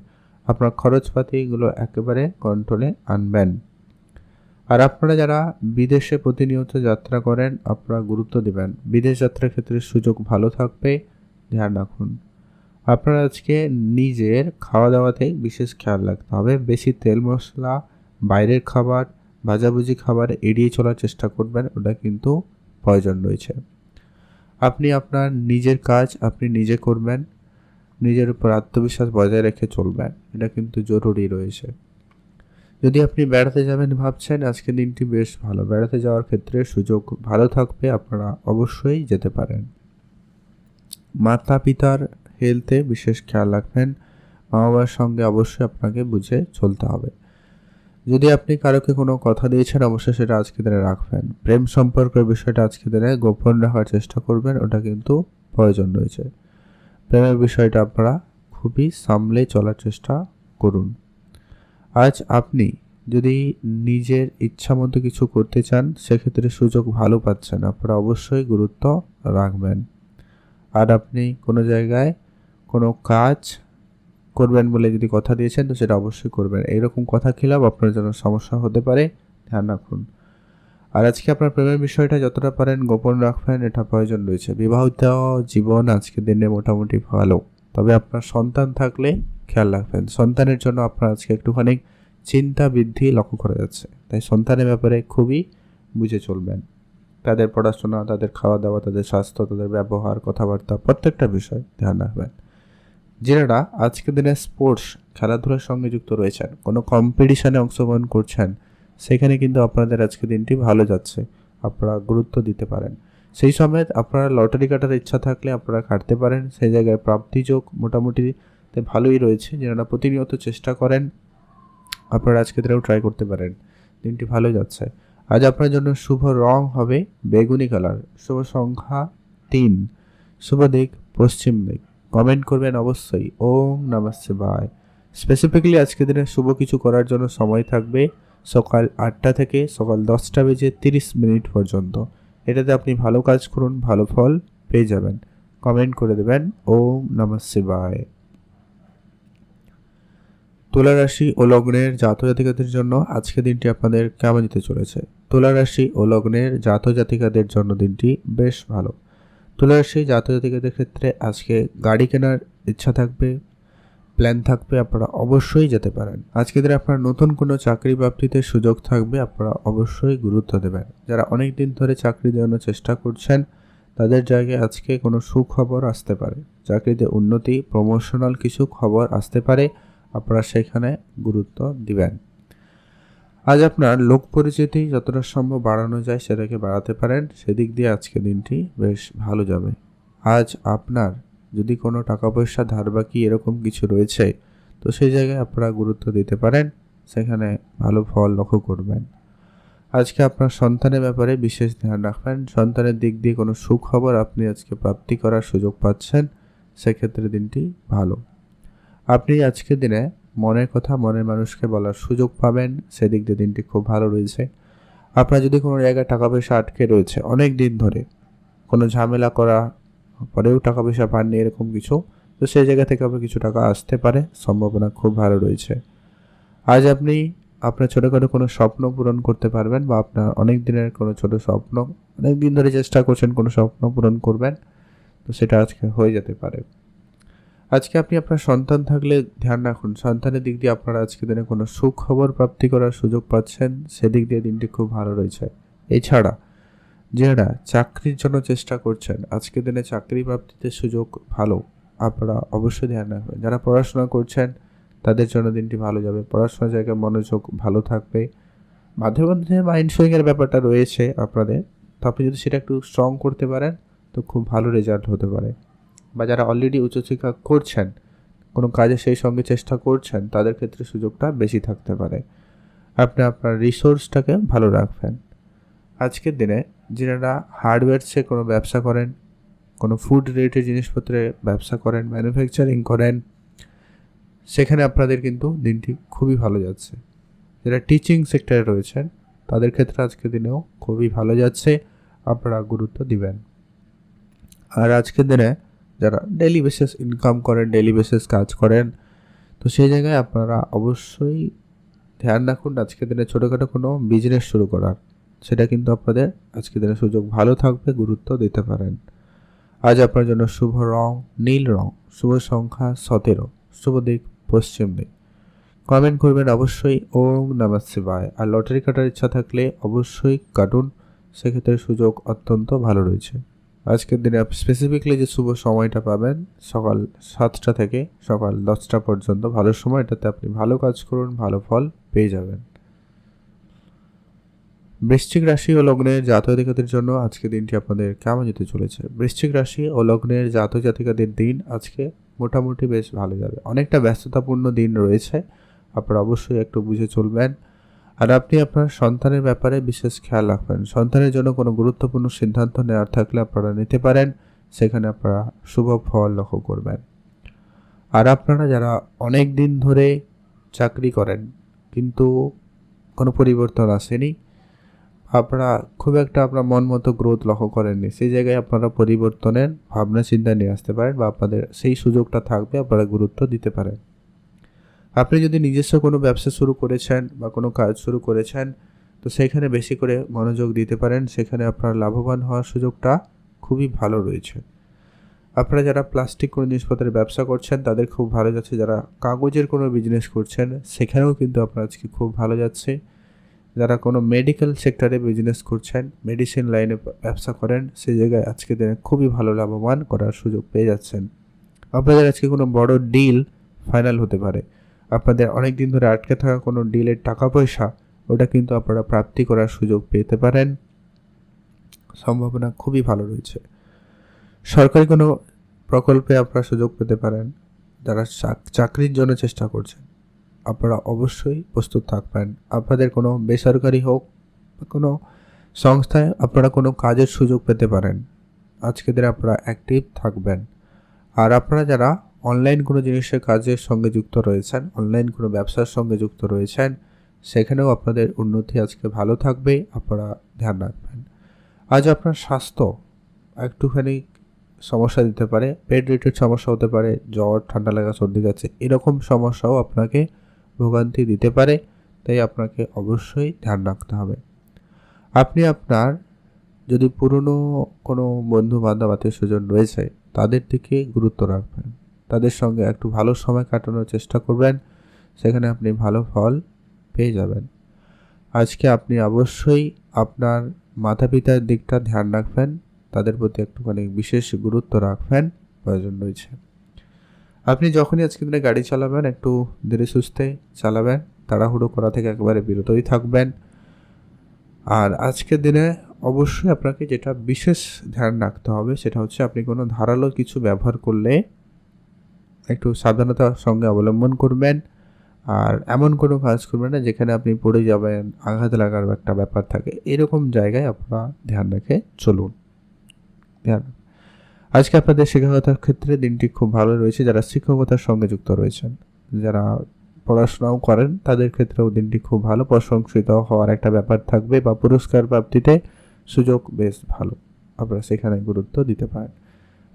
আপনার খরচপাতিগুলো একেবারে কন্ট্রোলে আনবেন। আর আপনারা যারা বিদেশে প্রতিনিয়ত যাত্রা করেন, আপনারা গুরুত্ব দেবেন। বিদেশ যাত্রার ক্ষেত্রে সুযোগ ভালো থাকবে, ধ্যান রাখুন। আপনারা আজকে নিজের খাওয়া দাওয়াতে বিশেষ খেয়াল রাখতে হবে। বেশি তেল মশলা, বাইরের খাবার, ভাজাভুজি খাবার এড়িয়ে চলার চেষ্টা করবেন, ওটা কিন্তু প্রয়োজন রয়েছে। আপনি আপনার নিজের কাজ আপনি নিজে করবেন, নিজের উপর আত্মবিশ্বাস বজায় রেখে চলবেন, এটা কিন্তু জরুরি রয়েছে। যদি আপনি বেড়াতে যাবেন ভাবছেন, আজকে দিনটি বেশ ভালো। বেড়াতে যাওয়ার ক্ষেত্রে সুযোগ ভালো থাকবে, আপনারা অবশ্যই যেতে পারেন। মাতা পিতার হেলথে বিশেষ খেয়াল রাখবেন। মা বাবার সঙ্গে অবশ্যই আপনাকে বুঝে চলতে হবে। যদি আপনি কারোকে কোনো কথা দিয়েছেন, অবশ্যই সেটা আজকে দিনে রাখবেন। প্রেম সম্পর্কের বিষয়টা আজকে দিনে গোপন রাখার চেষ্টা করবেন, ওটা কিন্তু প্রয়োজন রয়েছে। প্রেমের বিষয়টা আপনারা খুবই সামলে চলার চেষ্টা করুন। আজ আপনি যদি নিজের ইচ্ছা মতো কিছু করতে চান, সেক্ষেত্রে সুযোগ ভালো পাচ্ছেন, আপনারা অবশ্যই গুরুত্ব রাখবেন। আর আপনি কোনো জায়গায় কোনো কাজ করবেন বলে যদি কথা দিয়েছেন, তো সেটা অবশ্যই করবেন। এইরকম কথা খেলাপ আপনার জন্য সমস্যা হতে পারে, ধ্যান রাখুন। আর আজকে আপনার প্রেমের বিষয়টা যতটা পারেন গোপন রাখবেন, এটা প্রয়োজন রয়েছে। বিবাহিত জীবন আজকের দিনে মোটামুটি ভালো, তবে আপনার সন্তান থাকলে খেয়াল রাখবেন। সন্তানের জন্য আপনার আজকে একটুখানি চিন্তা বৃদ্ধি লক্ষ্য করা যাচ্ছে, তাই সন্তানের ব্যাপারে খুবই বুঝে চলবেন। তাদের পড়াশোনা, তাদের খাওয়া দাওয়া, তাদের স্বাস্থ্য, তাদের ব্যবহার, কথাবার্তা, প্রত্যেকটা বিষয় ধ্যান রাখবেন। যারা আজকের দিনে স্পোর্টস খেলাধুলার সঙ্গে যুক্ত রয়েছেন, কোনো কম্পিটিশানে অংশগ্রহণ করছেন, সেখানে কিন্তু আপনাদের আজকে দিনটি ভালো যাচ্ছে, আপনারা গুরুত্ব দিতে পারেন। সেই সময় আপনারা লটারি কাটার ইচ্ছা থাকলে আপনারা কাটতে পারেন। সেই জায়গায় প্রাপ্তিযোগ মোটামুটিতে ভালোই রয়েছে। যারা প্রতিনিয়ত চেষ্টা করেন আপনারা আজকে দিনেও ট্রাই করতে পারেন, দিনটি ভালো যাচ্ছে। আজ আপনার জন্য শুভ রং হবে বেগুনি কালার, শুভ সংখ্যা 3, শুভ দিক পশ্চিম দিক। কমেন্ট করবেন অবশ্যই ওম নমঃ শিবায়। স্পেসিফিক্যালি আজকে দিনে শুভ কিছু করার জন্য সময় থাকবে সকাল 8টা থেকে সকাল 10টা বেজে 30 মিনিট পর্যন্ত। এটাতে আপনি ভালো কাজ করুন, ভালো ফল পেয়ে যাবেন। কমেন্ট করে দেবেন ওম নমঃ শিবায়। তুলা রাশি ও লগ্নের জাতক জাতিকাদের জন্য আজকে দিনটি আপনাদের কেমন যেতে চলেছে? তুলা রাশি ও লগ্নের জাতক জাতিকাদের জন্য দিনটি বেশ ভালো। তুলা রাশি জাতক জাতিকাদের ক্ষেত্রে আজকে গাড়ি কেনার ইচ্ছা থাকবে, প্ল্যান থাকবে, আপনারা অবশ্যই যেতে পারেন। আজকে দিনে আপনার নতুন কোনো চাকরি প্রাপ্তিতে সুযোগ থাকবে, আপনারা অবশ্যই গুরুত্ব দেবেন। যারা অনেক দিন ধরে চাকরি দেওয়ানোর চেষ্টা করছেন তাদের জায়গায় আজকে কোনো সুখবর আসতে পারে, চাকরিতে উন্নতি, প্রমোশনাল কিছু খবর আসতে পারে, আপনারা সেখানে গুরুত্ব দিবেন। আজ আপনার লোক পরিচিতি যতটা সম্ভব বাড়ানো যায় সেটাকে বাড়াতে পারেন, সেদিক দিয়ে আজকে দিনটি বেশ ভালো যাবে। আজ আপনার যদি কোনো টাকা পয়সা ধার বাকি এরকম কিছু রয়েছে তো সেই জায়গায় আপনারা গুরুত্ব দিতে পারেন, সেখানে ভালো ফল লক্ষ্য করবেন। আজকে আপনার সন্তানের ব্যাপারে বিশেষ ধ্যান রাখবেন। সন্তানের দিক দিয়ে কোনো সুখবর আপনি আজকে প্রাপ্তি করার সুযোগ পাচ্ছেন, সেক্ষেত্রে দিনটি ভালো। আপনি আজকের দিনে মনের কথা মনের মানুষকে বলার সুযোগ পাবেন, সেদিক দিয়ে দিনটি খুব ভালো রয়েছে। আপনার যদি কোনো জায়গায় টাকা পয়সা আটকে রয়েছে অনেক দিন ধরে, কোনো ঝামেলা করা পরেও টাকা পয়সা পাননি এরকম কিছু, তো সেই জায়গা থেকে আপনার কিছু টাকা আসতে পারে, সম্ভাবনা খুব ভালো রয়েছে। আজ আপনি আপনার ছোটোখাটো কোনো স্বপ্ন পূরণ করতে পারবেন, বা আপনার অনেক দিনের কোনো ছোটো স্বপ্ন, অনেক দিন ধরে চেষ্টা করছেন কোনো স্বপ্ন পূরণ করবেন, তো সেটা আজকে হয়ে যেতে পারে। আজকে আপনি আপনার সন্তান থাকলে ধ্যান রাখুন, সন্তানের দিক দিয়ে আপনারা আজকে দিনে কোনো সুখবর প্রাপ্তি করার সুযোগ পাচ্ছেন, সেদিক দিয়ে দিনটি খুব ভালো রয়েছে। এছাড়া যারা চাকরির জন্য চেষ্টা করছেন আজকে দিনে চাকরি প্রাপ্তিতে সুযোগ ভালো, আপনারা অবশ্যই ধ্যান রাখবেন। যারা পড়াশোনা করছেন তাদের জন্য দিনটি ভালো যাবে, পড়াশোনার জায়গায় মনোযোগ ভালো থাকবে। মাঝে মধ্যে মাইন্ড সুইংয়ের ব্যাপারটা রয়েছে আপনাদের, তো আপনি যদি সেটা একটু স্ট্রং করতে পারেন তো খুব ভালো রেজাল্ট হতে পারে। বা যারা অলরেডি উচ্চশিক্ষা করছেন, কোনো কাজে সেই সঙ্গে চেষ্টা করছেন, তাদের ক্ষেত্রে সুযোগটা বেশি থাকতে পারে। আপনি আপনার রিসোর্সটাকে ভালো রাখবেন। আজকের দিনে যারা হার্ডওয়্যারসে কোনো ব্যবসা করেন, কোনো ফুড রিলেটেড জিনিসপত্রের ব্যবসা করেন, ম্যানুফ্যাকচারিং করেন, সেখানে আপনাদের কিন্তু দিনটি খুবই ভালো যাচ্ছে। যারা টিচিং সেক্টরে রয়েছেন তাদের ক্ষেত্রে আজকের দিনেও খুবই ভালো যাচ্ছে, আপনারা গুরুত্ব দিবেন। আর আজকের দিনে যারা ডেইলি বেসিস ইনকাম করেন, ডেইলি বেসিস কাজ করেন, তো সেই জায়গায় আপনারা অবশ্যই ধ্যান রাখুন আজকের দিনে ছোটোখাটো কোনো বিজনেস শুরু করার, সেটা কিন্তু আপনাদের আজকের দিনে সুযোগ ভালো থাকবে, গুরুত্ব দিতে পারেন। আজ আপনার জন্য শুভ রং নীল রং, শুভ সংখ্যা 17, শুভ দিক পশ্চিম দিক। কমেন্ট করবেন অবশ্যই ওম নমঃ শিবায়। আর লটারি কাটার ইচ্ছা থাকলে অবশ্যই কাটুন, সেক্ষেত্রে সুযোগ অত্যন্ত ভালো রয়েছে। আজকের দিনে স্পেসিফিকলি যে শুভ সময়টা পাবেন সকাল 7টা থেকে সকাল 10টা পর্যন্ত, ভালো সময়টাতে আপনি ভালো কাজ করুন, ভালো ফল পেয়ে যাবেন। বৃশ্চিক রাশি ও লগ্নের জাতক জাতিকাদের জন্য আজকে দিনটি আপনাদের কেমন যেতে চলেছে? বৃশ্চিক রাশি ও লগ্নের জাতক জাতিকাদের দিন আজকে মোটামুটি বেশ ভালো যাবে। অনেকটা ব্যস্ততাপূর্ণ দিন রয়েছে, আপনারা অবশ্যই একটু বুঝে চলবেন। আর আপনি আপনার সন্তানের ব্যাপারে বিশেষ খেয়াল রাখবেন। সন্তানের জন্য কোনো গুরুত্বপূর্ণ সিদ্ধান্ত নেওয়ার থাকলে আপনারা নিতে পারেন, সেখানে আপনারা শুভ ফল লক্ষ্য করবেন। আর আপনারা যারা অনেক দিন ধরে চাকরি করেন কিন্তু কোনো পরিবর্তন আসেনি, আপনারা খুব একটা আপনার মন মতো গ্রোথ লক্ষ্য করেননি, সেই জায়গায় আপনারা পরিবর্তনের ভাবনা চিন্তা নিয়ে আসতে পারেন, বা আপনাদের সেই সুযোগটা থাকবে, আপনারা গুরুত্ব দিতে পারেন। আপনি যদি নিজস্ব কোনো ব্যবসা শুরু করেছেন বা কোনো কাজ শুরু করেছেন, তো সেখানে বেশি করে মনোযোগ দিতে পারেন, সেখানে আপনার লাভবান হওয়ার সুযোগটা খুবই ভালো রয়েছে। আপনারা যারা প্লাস্টিক কোনো জিনিসপত্রের ব্যবসা করছেন তাদের খুব ভালো যাচ্ছে, যারা কাগজের কোনো বিজনেস করছেন সেখানেও কিন্তু আপনার আজকে খুব ভালো যাচ্ছে। যারা কোনো মেডিকেল সেক্টরে বিজনেস করছেন, মেডিসিন লাইনে ব্যবসা করেন, সেই জায়গায় আজকে দিনে খুবই ভালো লাভবান করার সুযোগ পেয়ে যাচ্ছেন। আপনাদের আজকে কোনো বড় ডিল ফাইনাল হতে পারে, আপনাদের অনেক দিন ধরে আটকে থাকা কোনো ডিলের টাকা পয়সা ওটা কিন্তু আপনারা প্রাপ্তি করার সুযোগ পেতে পারেন। সম্ভাবনা খুবই ভালো রয়েছে। সরকারি কোনো প্রকল্পে আপনারা সুযোগ পেতে পারেন। যারা চাকরির জন্য চেষ্টা করছেন, আপনারা অবশ্যই প্রস্তুত থাকবেন। আপনাদের কোনো বেসরকারি হোক বা কোনো সংস্থায় আপনারা কোনো কাজের সুযোগ পেতে পারেন। আজকের দিনে আপনারা অ্যাক্টিভ থাকবেন। আর আপনারা যারা অনলাইন কোনো জিনিসের কাজের সঙ্গে যুক্ত রয়েছেন, অনলাইন কোনো ব্যবসার সঙ্গে যুক্ত রয়েছেন, সেখানেও আপনাদের উন্নতি আজকে ভালো থাকবে, আপনারা ধ্যান রাখবেন। আজ আপনার স্বাস্থ্য একটুখানি সমস্যা দিতে পারে, পেট রিলেটেড সমস্যা হতে পারে, জ্বর, ঠান্ডা লাগা, সর্দি কাশি এরকম সমস্যাও আপনাকে ভোগান্তি দিতে পারে, তাই আপনাকে অবশ্যই ধ্যান রাখতে হবে। আপনি আপনার যদি পুরনো কোনো বন্ধু বান্ধব আত্মীয় স্বজন রয়েছে তাদের দিকে গুরুত্ব রাখবেন, তাদের সঙ্গে একটু ভালো সময় কাটানোর চেষ্টা করবেন, সেখানে আপনি ভালো ফল পেয়ে যাবেন। আজকে আপনি অবশ্যই আপনার মাতা পিতার দিকটা ধ্যান রাখবেন, তাদের প্রতি একটুখানি বিশেষ গুরুত্ব রাখবেন প্রয়োজন রয়েছে। আপনি যখনই আজকে দিনে গাড়ি চালাবেন একটু ধীরে সুস্থে চালাবেন, তাড়াহুড়ো করা থেকে একেবারে বিরতই থাকবেন। আর আজকের দিনে অবশ্যই আপনাকে যেটা বিশেষ ধ্যান রাখতে হবে সেটা হচ্ছে আপনি কোনো ধারালো কিছু ব্যবহার করলে একটু সাবধানতার সঙ্গে অবলম্বন করবেন। আর এমন কোনো কাজ করবেন না যেখানে আপনি পড়ে যাবেন, আঘাত লাগার একটা ব্যাপার থাকে, এরকম জায়গায় আপনারা ধ্যান রেখে চলুন। ধ্যান আজকে আপনাদের শিক্ষকতার ক্ষেত্রে দিনটি খুব ভালো রয়েছে। যারা শিক্ষকতার সঙ্গে যুক্ত রয়েছেন, যারা পড়াশোনাও করেন, তাদের ক্ষেত্রেও দিনটি খুব ভালো, প্রশংসিত হওয়ার একটা ব্যাপার থাকবে বা পুরস্কার প্রাপ্তিতে সুযোগ বেশ ভালো, আপনারা সেখানে গুরুত্ব দিতে পারেন।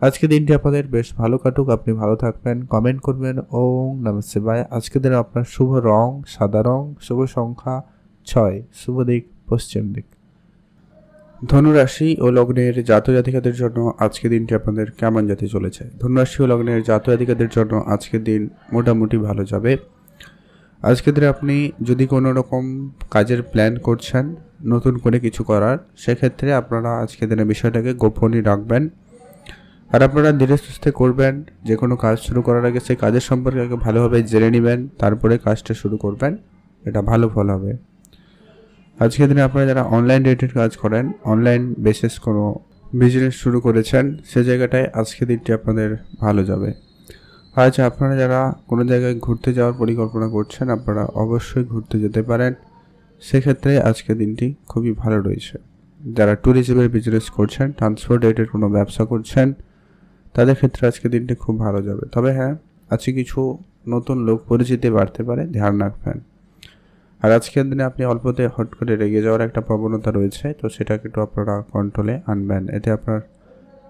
আজকে দিনটি আপনাদের বেশ ভালো কাটুক, আপনি ভালো থাকবেন। কমেন্ট করবেন ওম নমঃ শিবায়। আজকের দিনে আপনার শুভ রং সাদা রং, শুভ সংখ্যা 6, শুভ দিক পশ্চিম দিক। ধনুরাশি ও লগ্নের জাতজাতিকাদের জন্য আজকের দিনটি আপনাদের কেমন যেতে চলেছে? ধনুরাশি ও লগ্নের জাতজাতিকাদের জন্য আজকের দিন মোটামুটি ভালো যাবে। আজকের দিনে আপনি যদি কোনো রকম কাজের প্ল্যান করছেন, নতুন করে কিছু করার, সেক্ষেত্রে আপনারা আজকের দিনে বিষয়টাকে গোপনই রাখবেন। আর আপনারা ধীরে সুস্থে করবেন। যে কোনো কাজ শুরু করার আগে সেই কাজের সম্পর্কে আগে ভালোভাবে জেনে নেবেন, তারপরে কাজটা শুরু করবেন, এটা ভালো ফল হবে। আজকের দিনে আপনারা যারা অনলাইন রিলেটেড কাজ করেন, অনলাইন বেসিস কোনো বিজনেস শুরু করেছেন, সে জায়গাটায় আজকের দিনটি আপনাদের ভালো যাবে। আজ আপনারা যারা কোনো জায়গায় ঘুরতে যাওয়ার পরিকল্পনা করছেন, আপনারা অবশ্যই ঘুরতে যেতে পারেন, সেক্ষেত্রে আজকের দিনটি খুবই ভালো রয়েছে। যারা ট্যুরিজমের বিজনেস করছেন, ট্রান্সপোর্ট রিলেটেড কোনো ব্যবসা করছেন, তাদের ক্ষেত্রে আজকে দিনটি খুব ভালো যাবে। তবে হ্যাঁ, আজকে কিছু নতুন লোক পরিচিতি বাড়তে পারে, ধ্যান রাখবেন। আর আজকের দিনে আপনি অল্পতে হট করে রেগে যাওয়ার একটা প্রবণতা রয়েছে, তো সেটাকে একটু আপনারা কন্ট্রোলে আনবেন। এতে আপনার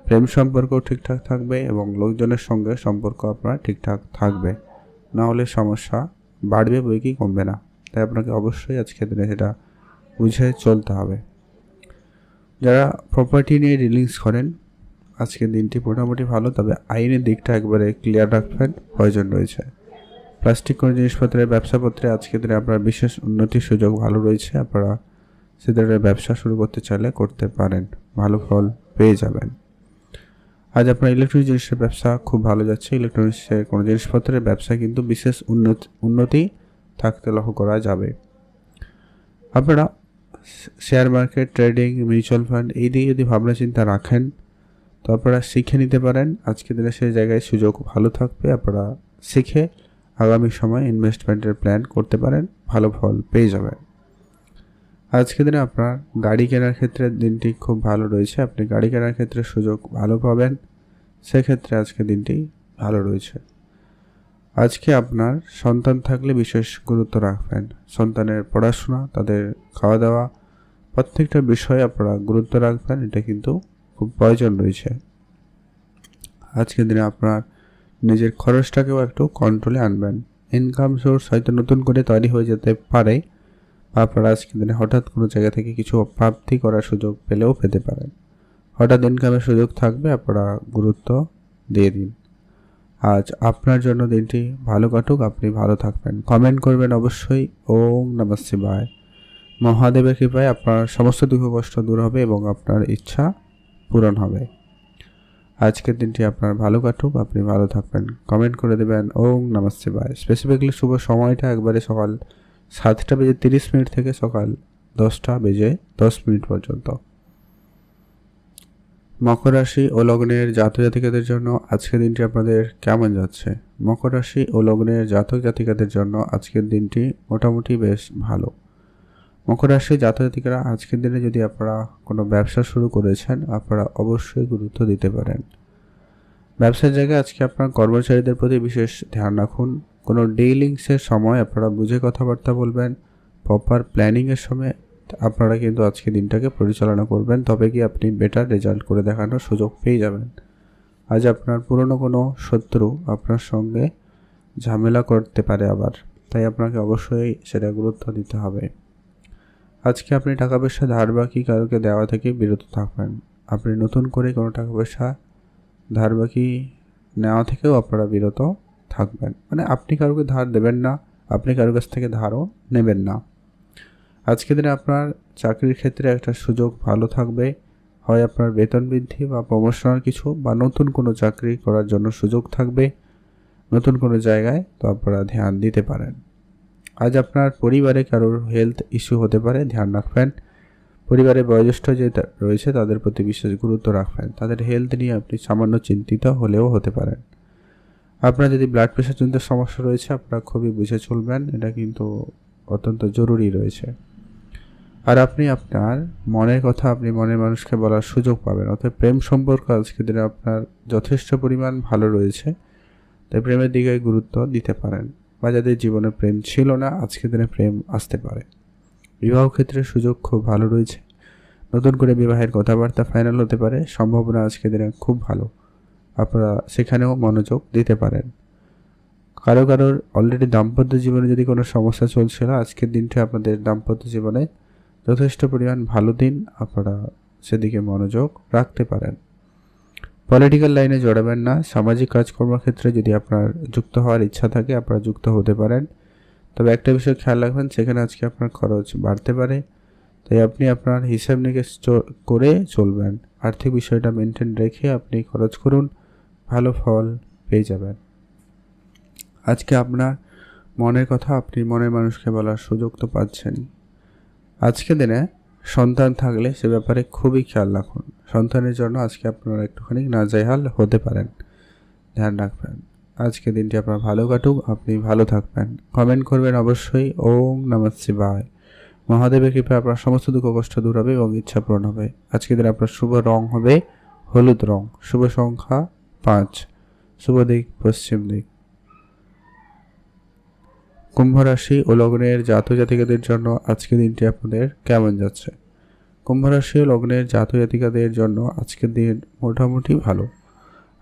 প্রেম সম্পর্কও ঠিকঠাক থাকবে এবং লোকজনের সঙ্গে সম্পর্ক আপনার ঠিকঠাক থাকবে, না হলে সমস্যা বাড়বে বই কি কমবে না। তাই আপনাকে অবশ্যই আজকের দিনে সেটা বুঝে চলতে হবে। যারা প্রপার্টি নিয়ে ডিলিংস করেন, আজকের দিনটি মোটামুটি ভালো, তবে আইনের দিকটা একবারে ক্লিয়ার রাখবেন প্রয়োজন রয়েছে। প্লাস্টিক কোনো জিনিসপত্রের ব্যবসাপত্রে আজকের দিনে আপনার বিশেষ উন্নতির সুযোগ ভালো রয়েছে, আপনারা সে ধরনের ব্যবসা শুরু করতে চাইলে করতে পারেন, ভালো ফল পেয়ে যাবেন। আজ আপনার ইলেকট্রনিক জিনিসের ব্যবসা খুব ভালো যাচ্ছে। ইলেকট্রনিক্সের কোনো জিনিসপত্রের ব্যবসায় কিন্তু বিশেষ উন্নতি থাকতে লক্ষ্য করা যাবে। আপনারা share market, trading, mutual fund এই দিকে যদি ভাবনা চিন্তা রাখেন, তো আপনারা শিখে নিতে পারেন। আজকের দিনে সেই জায়গায় সুযোগ ভালো থাকবে, আপনারা শিখে আগামী সময় ইনভেস্টমেন্টের প্ল্যান করতে পারেন, ভালো ফল পেয়ে যাবেন। আজকের দিনে আপনার গাড়ি কেনার ক্ষেত্রে দিনটি খুব ভালো রয়েছে, আপনি গাড়ি কেনার ক্ষেত্রে সুযোগ ভালো পাবেন, সেক্ষেত্রে আজকের দিনটি ভালো রয়েছে। আজকে আপনার সন্তান থাকলে বিশেষ গুরুত্ব রাখবেন। সন্তানের পড়াশোনা, তাদের খাওয়া দাওয়া, প্রত্যেকটা বিষয়ে আপনারা গুরুত্ব রাখবেন, এটা কিন্তু খুব প্রয়োজন রয়েছে। আজকের দিনে আপনার নিজের খরচটাকেও একটু কন্ট্রোলে আনবেন। ইনকাম সোর্স হয়তো নতুন করে তৈরি হয়ে যেতে পারে, বা আপনারা আজকের দিনে হঠাৎ কোনো জায়গা থেকে কিছু প্রাপ্তি করার সুযোগ পেলেও পেতে পারেন। হঠাৎ ইনকামের সুযোগ থাকবে, আপনারা গুরুত্ব দিয়ে দিন। আজ আপনার জন্য দিনটি ভালো কাটুক, আপনি ভালো থাকবেন। কমেন্ট করবেন অবশ্যই ওম নমঃ শিবায়। মহাদেবের কৃপায় আপনার সমস্ত দুঃখ কষ্ট দূর হবে এবং আপনার ইচ্ছা পূরণ হবে। আজকের দিনটি আপনার ভালো কাটুক, আপনি ভালো থাকবেন। কমেন্ট করে দেবেন ওম নমঃ শিবায়। স্পেসিফিকলি শুভ সময়টা একবারে সকাল 7টা বেজে 30 মিনিট থেকে সকাল 10টা বেজে 10 মিনিট পর্যন্ত। মকর রাশি ও লগ্নের জাতক জাতিকাদের জন্য আজকের দিনটি আপনাদের কেমন যাচ্ছে? মকর রাশি ও লগ্নের জাতক জাতিকাদের জন্য আজকের দিনটি মোটামুটি বেশ ভালো। মকর রাশির জাতক জাতিকারা আজকের দিনে যদি আপনারা কোনো ব্যবসা শুরু করেছেন, আপনারা অবশ্যই গুরুত্ব দিতে পারেন। ব্যবসার জায়গায় আজকে আপনার কর্মচারীদের প্রতি বিশেষ ধ্যান রাখুন। কোনো ডিলিংসের সময় আপনারা বুঝে কথাবার্তা বলবেন। প্রপার প্ল্যানিংয়ের সময় আপনারা কিন্তু আজকে দিনটাকে পরিচালনা করবেন, তবে কি আপনি বেটার রেজাল্ট করে দেখানোর সুযোগ পেয়ে যাবেন। আজ আপনার পুরনো কোনো শত্রু আপনার সঙ্গে ঝামেলা করতে পারে আবার, তাই আপনাকে অবশ্যই সেটা গুরুত্ব দিতে হবে। আজকে আপনি টাকা পয়সা ধার বাকি কারোকে দেওয়া থেকে বিরত থাকবেন। আপনি নতুন করে কোনো টাকা পয়সা ধার বাকি নেওয়া থেকেও আপনারা বিরত থাকবেন। মানে আপনি কারোকে ধার দেবেন না, আপনি কারোর কাছ থেকে ধারও নেবেন না। আজকের দিনে আপনার চাকরির ক্ষেত্রে একটা সুযোগ ভালো থাকবে, হয় আপনার বেতন বৃদ্ধি বা প্রমোশনাল কিছু বা নতুন কোনো চাকরি করার জন্য সুযোগ থাকবে নতুন কোনো জায়গায়, তো আপনারা ধ্যান দিতে পারেন। আজ আপনার পরিবারে কারোর হেলথ ইস্যু হতে পারে, ধ্যান রাখবেন। পরিবারে বয়োজ্যেষ্ঠ যে রয়েছে তাদের প্রতি বিশেষ গুরুত্ব রাখবেন। তাদের হেলথ নিয়ে আপনি সামান্য চিন্তিত হলেও হতে পারেন। আপনার যদি ব্লাড প্রেশারজনিত সমস্যা রয়েছে, আপনারা খুবই বুঝে চলবেন, এটা কিন্তু অত্যন্ত জরুরি রয়েছে। আর আপনি আপনার মনের কথা আপনি মনের মানুষকে বলার সুযোগ পাবেন। অর্থাৎ প্রেম সম্পর্ক আজকের দিনে আপনার যথেষ্ট পরিমাণ ভালো রয়েছে, তাই প্রেমের দিকে গুরুত্ব দিতে পারেন। বা যাদের জীবনে প্রেম ছিল না, আজকের দিনে প্রেম আসতে পারে। বিবাহ ক্ষেত্রে সুযোগ খুব ভালো রয়েছে, নতুন করে বিবাহের কথাবার্তা ফাইনাল হতে পারে, সম্ভাবনা আজকের দিনে খুব ভালো, আপনারা সেখানেও মনোযোগ দিতে পারেন। কারোর অলরেডি দাম্পত্য জীবনে যদি কোনো সমস্যা চলছিল, আজকের দিনটা আপনাদের দাম্পত্য জীবনে যথেষ্ট পরিমাণ ভালো দিন, আপনারা সেদিকে মনোযোগ রাখতে পারেন। পলিটিক্যাল লাইনে জড়াবেন না। সামাজিক কাজকর্মের ক্ষেত্রে যদি আপনার যুক্ত হওয়ার ইচ্ছা থাকে, আপনারা যুক্ত হতে পারেন। তবে একটা বিষয় খেয়াল রাখবেন, সেখানে আজকে আপনার খরচ বাড়তে পারে, তাই আপনি আপনার হিসাব নিকেশ করে চলবেন। আর্থিক বিষয়টা মেনটেন রেখে আপনি খরচ করুন, ভালো ফল পেয়ে যাবেন। আজকে আপনার মনের কথা আপনি মনের মানুষকে বলার সুযোগ তো পাচ্ছেন। আজকে দিনে সন্তান থাকলে সে ব্যাপারে খুবই খেয়াল রাখুন। সন্তানের জন্য আজকে আপনারা একটুখানি নাজেহাল হতে পারেন, ধ্যান রাখবেন। আজকে দিনটি আপনার ভালো কাটুক, আপনি ভালো থাকবেন। কমেন্ট করবেন অবশ্যই। ওম নমঃ শিবায়। মহাদেবের কৃপায় আপনার সমস্ত দুঃখ কষ্ট দূর হবে এবং ইচ্ছা পূরণ হবে। আজকে দিন আপনার শুভ রং হবে হলুদ রং, শুভ সংখ্যা 5, শুভ দিক পশ্চিম দিক। কুম্ভ রাশি ও লগ্নের জাতক জাতিকাদের জন্য আজকে দিনটি আপনাদের কেমন যাচ্ছে? কুম্ভ রাশি ও লগ্নের জাতক জাতিকাদের জন্য আজকের দিন মোটামুটি ভালো।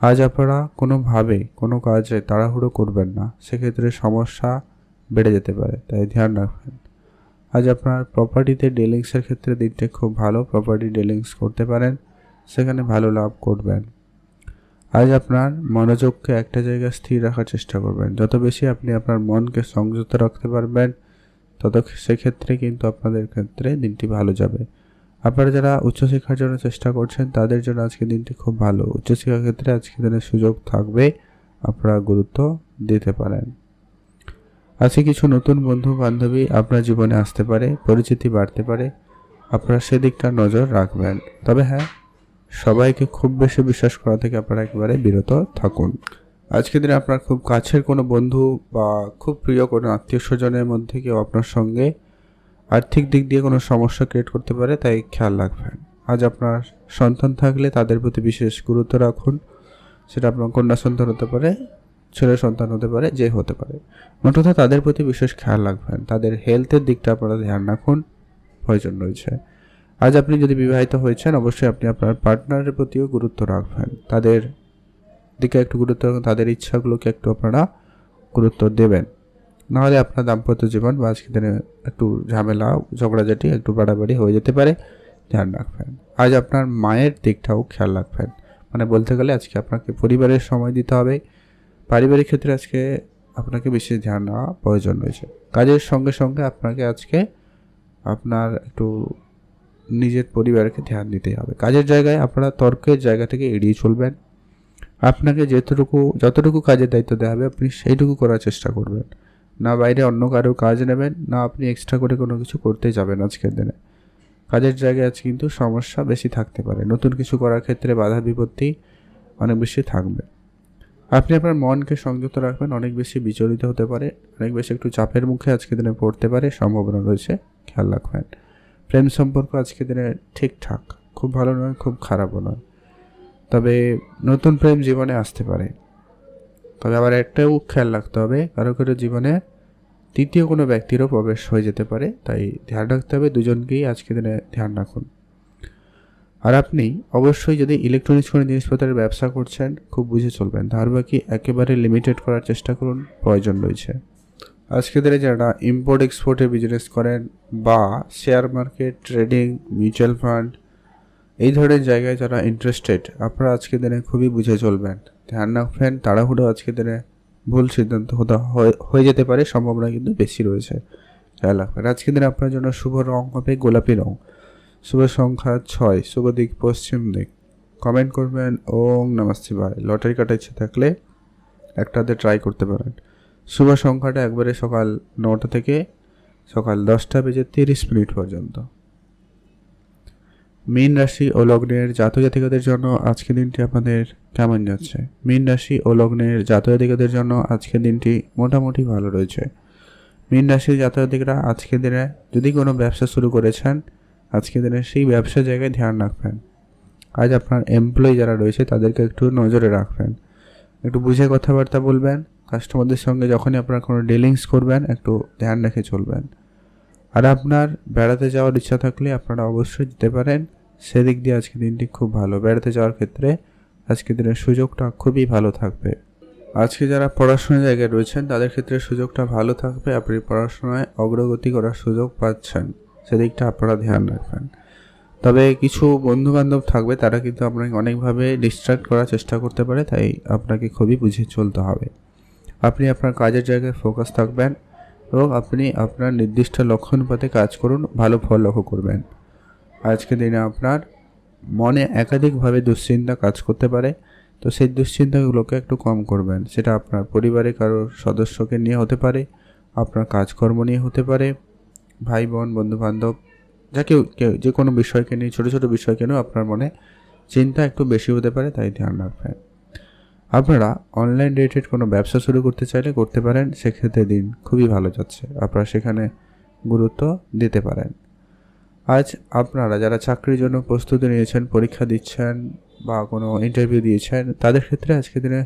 আজ আপনারা কোনোভাবে কোনো কাজে তাড়াহুড়ো করবেন না, সেক্ষেত্রে সমস্যা বেড়ে যেতে পারে, তাই ধ্যান রাখবেন। আজ আপনার প্রপার্টিতে ডিলিংসের ক্ষেত্রে দিনটি খুব ভালো, প্রপার্টি ডিলিংস করতে পারেন, সেখানে ভালো লাভ করবেন। আজ আপনার মনোযোগকে একটা জায়গায় স্থির রাখার চেষ্টা করবেন। যত বেশি আপনি আপনার মনকে সংযত রাখতে পারবেন, তত সেক্ষেত্রে কিন্তু আপনাদের ক্ষেত্রে দিনটি ভালো যাবে। আপনারা যারা উচ্চশিক্ষার জন্য চেষ্টা করছেন, তাদের জন্য আজকে দিনটি খুব ভালো। উচ্চশিক্ষার ক্ষেত্রে আজকে দিনের সুযোগ থাকবে, আপনারা গুরুত্ব দিতে পারেন। আজকে কিছু নতুন বন্ধু বান্ধবী আপনার জীবনে আসতে পারে, পরিচিতি বাড়তে পারে, আপনারা সেদিকটা নজর রাখবেন। তবে হ্যাঁ, সবাইকে খুব বেশি বিশ্বাস করা থেকে আপনারা একেবারে বিরত থাকুন। আজকের দিনে আপনার খুব কাছের কোনো বন্ধু বা খুব প্রিয় কোনো আত্মীয় স্বজনের মধ্যে কেউ আপনার সঙ্গে আর্থিক দিক দিয়ে কোনো সমস্যা ক্রিয়েট করতে পারে, তাই খেয়াল রাখবেন। আজ আপনার সন্তান থাকলে তাদের প্রতি বিশেষ গুরুত্ব রাখুন। সেটা আপনার কন্যা সন্তান হতে পারে, ছেলে সন্তান হতে পারে, যে হতে পারে, মোট কথা তাদের প্রতি বিশেষ খেয়াল রাখবেন। তাদের হেলথের দিকটা আপনারা ধ্যান রাখুন, প্রয়োজন রয়েছে। আজ আপনি যদি বিবাহিত হয়েছেন, অবশ্যই আপনি আপনার পার্টনারের প্রতিও গুরুত্ব রাখবেন। তাদের দিকে একটু গুরুত্ব রাখুন, তাদের ইচ্ছাগুলোকে একটু আপনারা গুরুত্ব দেবেন। নাহলে আপনার দাম্পত্য জীবন বা আজকের দিনে একটু ঝামেলা ঝগড়াঝাটি একটু বাড়াবাড়ি হয়ে যেতে পারে, ধ্যান রাখবেন। আজ আপনার মায়ের দিকটাও খেয়াল রাখবেন। মানে বলতে গেলে আজকে আপনাকে পরিবারের সময় দিতে হবে। পারিবারিক ক্ষেত্রে আজকে আপনাকে বেশি ধ্যান নেওয়া প্রয়োজন রয়েছে। কাজের সঙ্গে সঙ্গে আপনাকে আজকে আপনার একটু নিজের পরিবারকে ধ্যান দিতেই হবে। কাজের জায়গায় আপনারা তর্কের জায়গা থেকে এড়িয়ে চলবেন। আপনাকে যতটুকু কাজের দায়িত্ব দেওয়া হবে, আপনি সেইটুকু করার চেষ্টা করবেন। না বাইরে অন্য কারোর কাজ নেবেন, না আপনি এক্সট্রা করে কোনো কিছু করতে যাবেন আজকের দিনে। কাজের জায়গায় আজ কিন্তু সমস্যা বেশি থাকতে পারে, নতুন কিছু করার ক্ষেত্রে বাধা বিপত্তি অনেক বেশি থাকবে। আপনি আপনার মনকে সংযত রাখবেন, অনেক বেশি বিচলিত হতে পারে, অনেক বেশি একটু চাপের মুখে আজকে দিনে পড়তে পারে, সম্ভাবনা রয়েছে, খেয়াল রাখবেন। প্রেম সম্পর্ক আজকে দিনে ঠিকঠাক, খুব ভালো নয়, খুব খারাপও নয়, তবে নতুন প্রেম জীবনে আসতে পারে। তবে আবার একটাও খেয়াল রাখতে হবে, কারো কারো জীবনে তৃতীয় কোনো ব্যক্তিরও প্রবেশ হয়ে যেতে পারে, তাই ধ্যান রাখতে হবে, দুজনকেই আজকে দিনে ধ্যান রাখুন। আর আপনি অবশ্যই যদি ইলেকট্রনিক্স কোনো জিনিসপত্রের ব্যবসা করছেন, খুব বুঝে চলবেন, ধার বাকি একেবারে লিমিটেড করার চেষ্টা করুন, প্রয়োজন রয়েছে। আজকে দিনে যারা ইম্পোর্ট এক্সপোর্টের বিজনেস করেন বা share market, trading, mutual fund এই ধরনের জায়গায় যারা ইন্টারেস্টেড, আপনারা আজকে দিনে খুবই বুঝে চলবেন, ধ্যান রাখবেন। তাড়াহুড়ো আজকে দিনে ভুল সিদ্ধান্ত হয়ে যেতে পারে, সম্ভাবনা কিন্তু বেশি রয়েছে, খেয়াল রাখবেন। আজকে দিনে আপনার জন্য শুভ রং হবে গোলাপি রং, শুভ সংখ্যা 6, শুভ দিক পশ্চিম দিক। কমেন্ট করবেন ওং নমঃ শিবায়। লটারি কাটার ইচ্ছে থাকলে একটাতে ট্রাই করতে পারেন। শুভ সংখ্যাটা একবারে সকাল 9টা থেকে সকাল 10:30 পর্যন্ত। মীন রাশি ও লগ্নের জাতক জাতিকাদের জন্য আজকের দিনটি আপনাদের কেমন যাচ্ছে? মীন রাশি ও লগ্নের জাতক জাতিকাদের জন্য আজকের দিনটি মোটামুটি ভালো রয়েছে। মীন রাশির জাতক জাতিকারা আজকের দিনে যদি কোনো ব্যবসা শুরু করেছেন, আজকের দিনে সেই ব্যবসা জায়গায় ধ্যান রাখবেন। আজ আপনার এমপ্লয়ি যারা রয়েছে তাদেরকে একটু নজরে রাখবেন, একটু বুঝে কথাবার্তা বলবেন। কাস্টমারদের সঙ্গে যখনই আপনারা কোনো ডিলিংস করবেন, একটু ধ্যান রেখে চলবেন। আর আপনার বেড়াতে যাওয়ার ইচ্ছা থাকলে আপনারা অবশ্যই যেতে পারেন, সেদিক দিয়ে আজকের দিনটি খুব ভালো। বেড়াতে যাওয়ার ক্ষেত্রে আজকের দিনের সুযোগটা খুবই ভালো থাকবে। আজকে যারা পড়াশোনার জায়গায় রয়েছেন তাদের ক্ষেত্রে সুযোগটা ভালো থাকবে, আপনি পড়াশোনায় অগ্রগতি করার সুযোগ পাচ্ছেন, সেদিকটা আপনারা ধ্যান রাখবেন। তবে কিছু বন্ধুবান্ধব থাকবে, তারা কিন্তু আপনাকে অনেকভাবে ডিস্ট্র্যাক্ট করার চেষ্টা করতে পারে, তাই আপনাকে খুবই বুঝে চলতে হবে। আপনি আপনার কাজের জায়গায় ফোকাস থাকবেন এবং আপনি আপনার নির্দিষ্ট লক্ষ্য অনুপাতে কাজ করুন, ভালো ফল লক্ষ্য করবেন। আজকের দিনে আপনার মনে একাধিকভাবে দুশ্চিন্তা কাজ করতে পারে, তো সেই দুশ্চিন্তাগুলোকে একটু কম করবেন। সেটা আপনার পরিবারে কারো সদস্যকে নিয়ে হতে পারে, আপনার কাজকর্ম নিয়ে হতে পারে, ভাই বোন, বন্ধুবান্ধব, যা কেউ যে কোনো বিষয়কে নিয়ে, ছোটো ছোটো বিষয়কে নিয়েও আপনার মনে চিন্তা একটু বেশি হতে পারে, তাই ধ্যান রাখবেন। আপনারা অনলাইন রিলেটেড কোনো ব্যবসা শুরু করতে চাইলে করতে পারেন, সেক্ষেত্রে দিন খুবই ভালো যাচ্ছে, আপনারা সেখানে গুরুত্ব দিতে পারেন। আজ আপনারা যারা চাকরির জন্য প্রস্তুতি নিয়েছেন, পরীক্ষা দিচ্ছেন বা কোনো ইন্টারভিউ দিয়েছেন, তাদের ক্ষেত্রে আজকের দিনে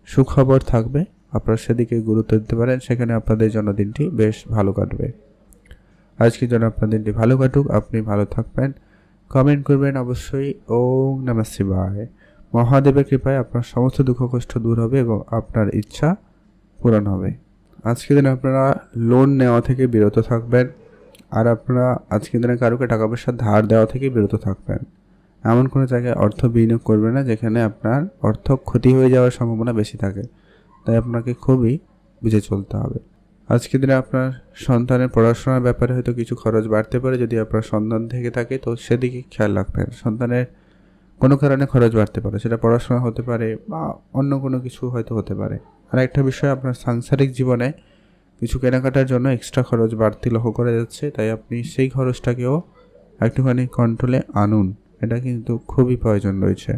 সুখবর থাকবে, আপনারা সেদিকে গুরুত্ব দিতে পারেন, সেখানে আপনাদের জন্য দিনটি বেশ ভালো কাটবে। আজকের জন্য আপনার দিনটি ভালো কাটুক, আপনি ভালো থাকবেন। কমেন্ট করবেন অবশ্যই ওং নমঃ শিবায়। মহাদেবের কৃপায় আপনার সমস্ত দুঃখ কষ্ট দূর হবে এবং আপনার ইচ্ছা পূরণ হবে। আজকের দিনে আপনারা লোন নেওয়া থেকে বিরত থাকবেন, আর আপনারা আজকের দিনে কারোকে টাকা পয়সা ধার দেওয়া থেকে বিরত থাকবেন। এমন কোনো জায়গায় অর্থ বিনিয়োগ করবেন না যেখানে আপনার অর্থ ক্ষতি হয়ে যাওয়ার সম্ভাবনা বেশি থাকে, তাই আপনাকে খুবই বুঝে চলতে হবে। আজকের দিনে আপনার সন্তানের পড়াশোনার ব্যাপারে হয়তো কিছু খরচ বাড়তে পারে, যদি আপনার সন্তান থেকে থাকে তো সেদিকে খেয়াল রাখবেন। সন্তানের কোনো কারণে খরচ বাড়তে পারে, সেটা পড়াশোনা হতে পারে বা অন্য কোনো কিছু হয়তো হতে পারে। আর একটা বিষয়, আপনার সাংসারিক জীবনে কিছু কেনাকাটার জন্য এক্সট্রা খরচ বাড়তি লক্ষ্য করা যাচ্ছে, তাই আপনি সেই খরচটাকেও একটুখানি কন্ট্রোলে আনুন, এটা কিন্তু খুবই প্রয়োজন রয়েছে।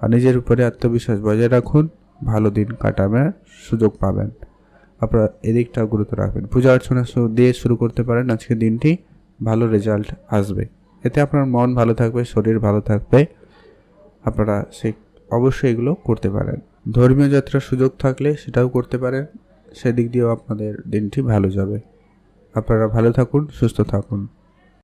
আর নিজের উপরে আত্মবিশ্বাস বজায় রাখুন, ভালো দিন কাটাবার সুযোগ পাবেন। আপনারা এদিকটা গুরুত্ব রাখবেন। পূজা অর্চনা দিয়ে শুরু করতে পারেন, আজকে দিনটি ভালো রেজাল্ট আসবে, এতে আপনার মন ভালো থাকবে, শরীর ভালো থাকবে, আপনারা অবশ্যই এগুলো করতে পারেন। ধর্মীয় যাত্রার সুযোগ থাকলে সেটাও করতে পারেন, সেদিক দিয়েও আপনাদের দিনটি ভালো যাবে। আপনারা ভালো থাকুন, সুস্থ থাকুন।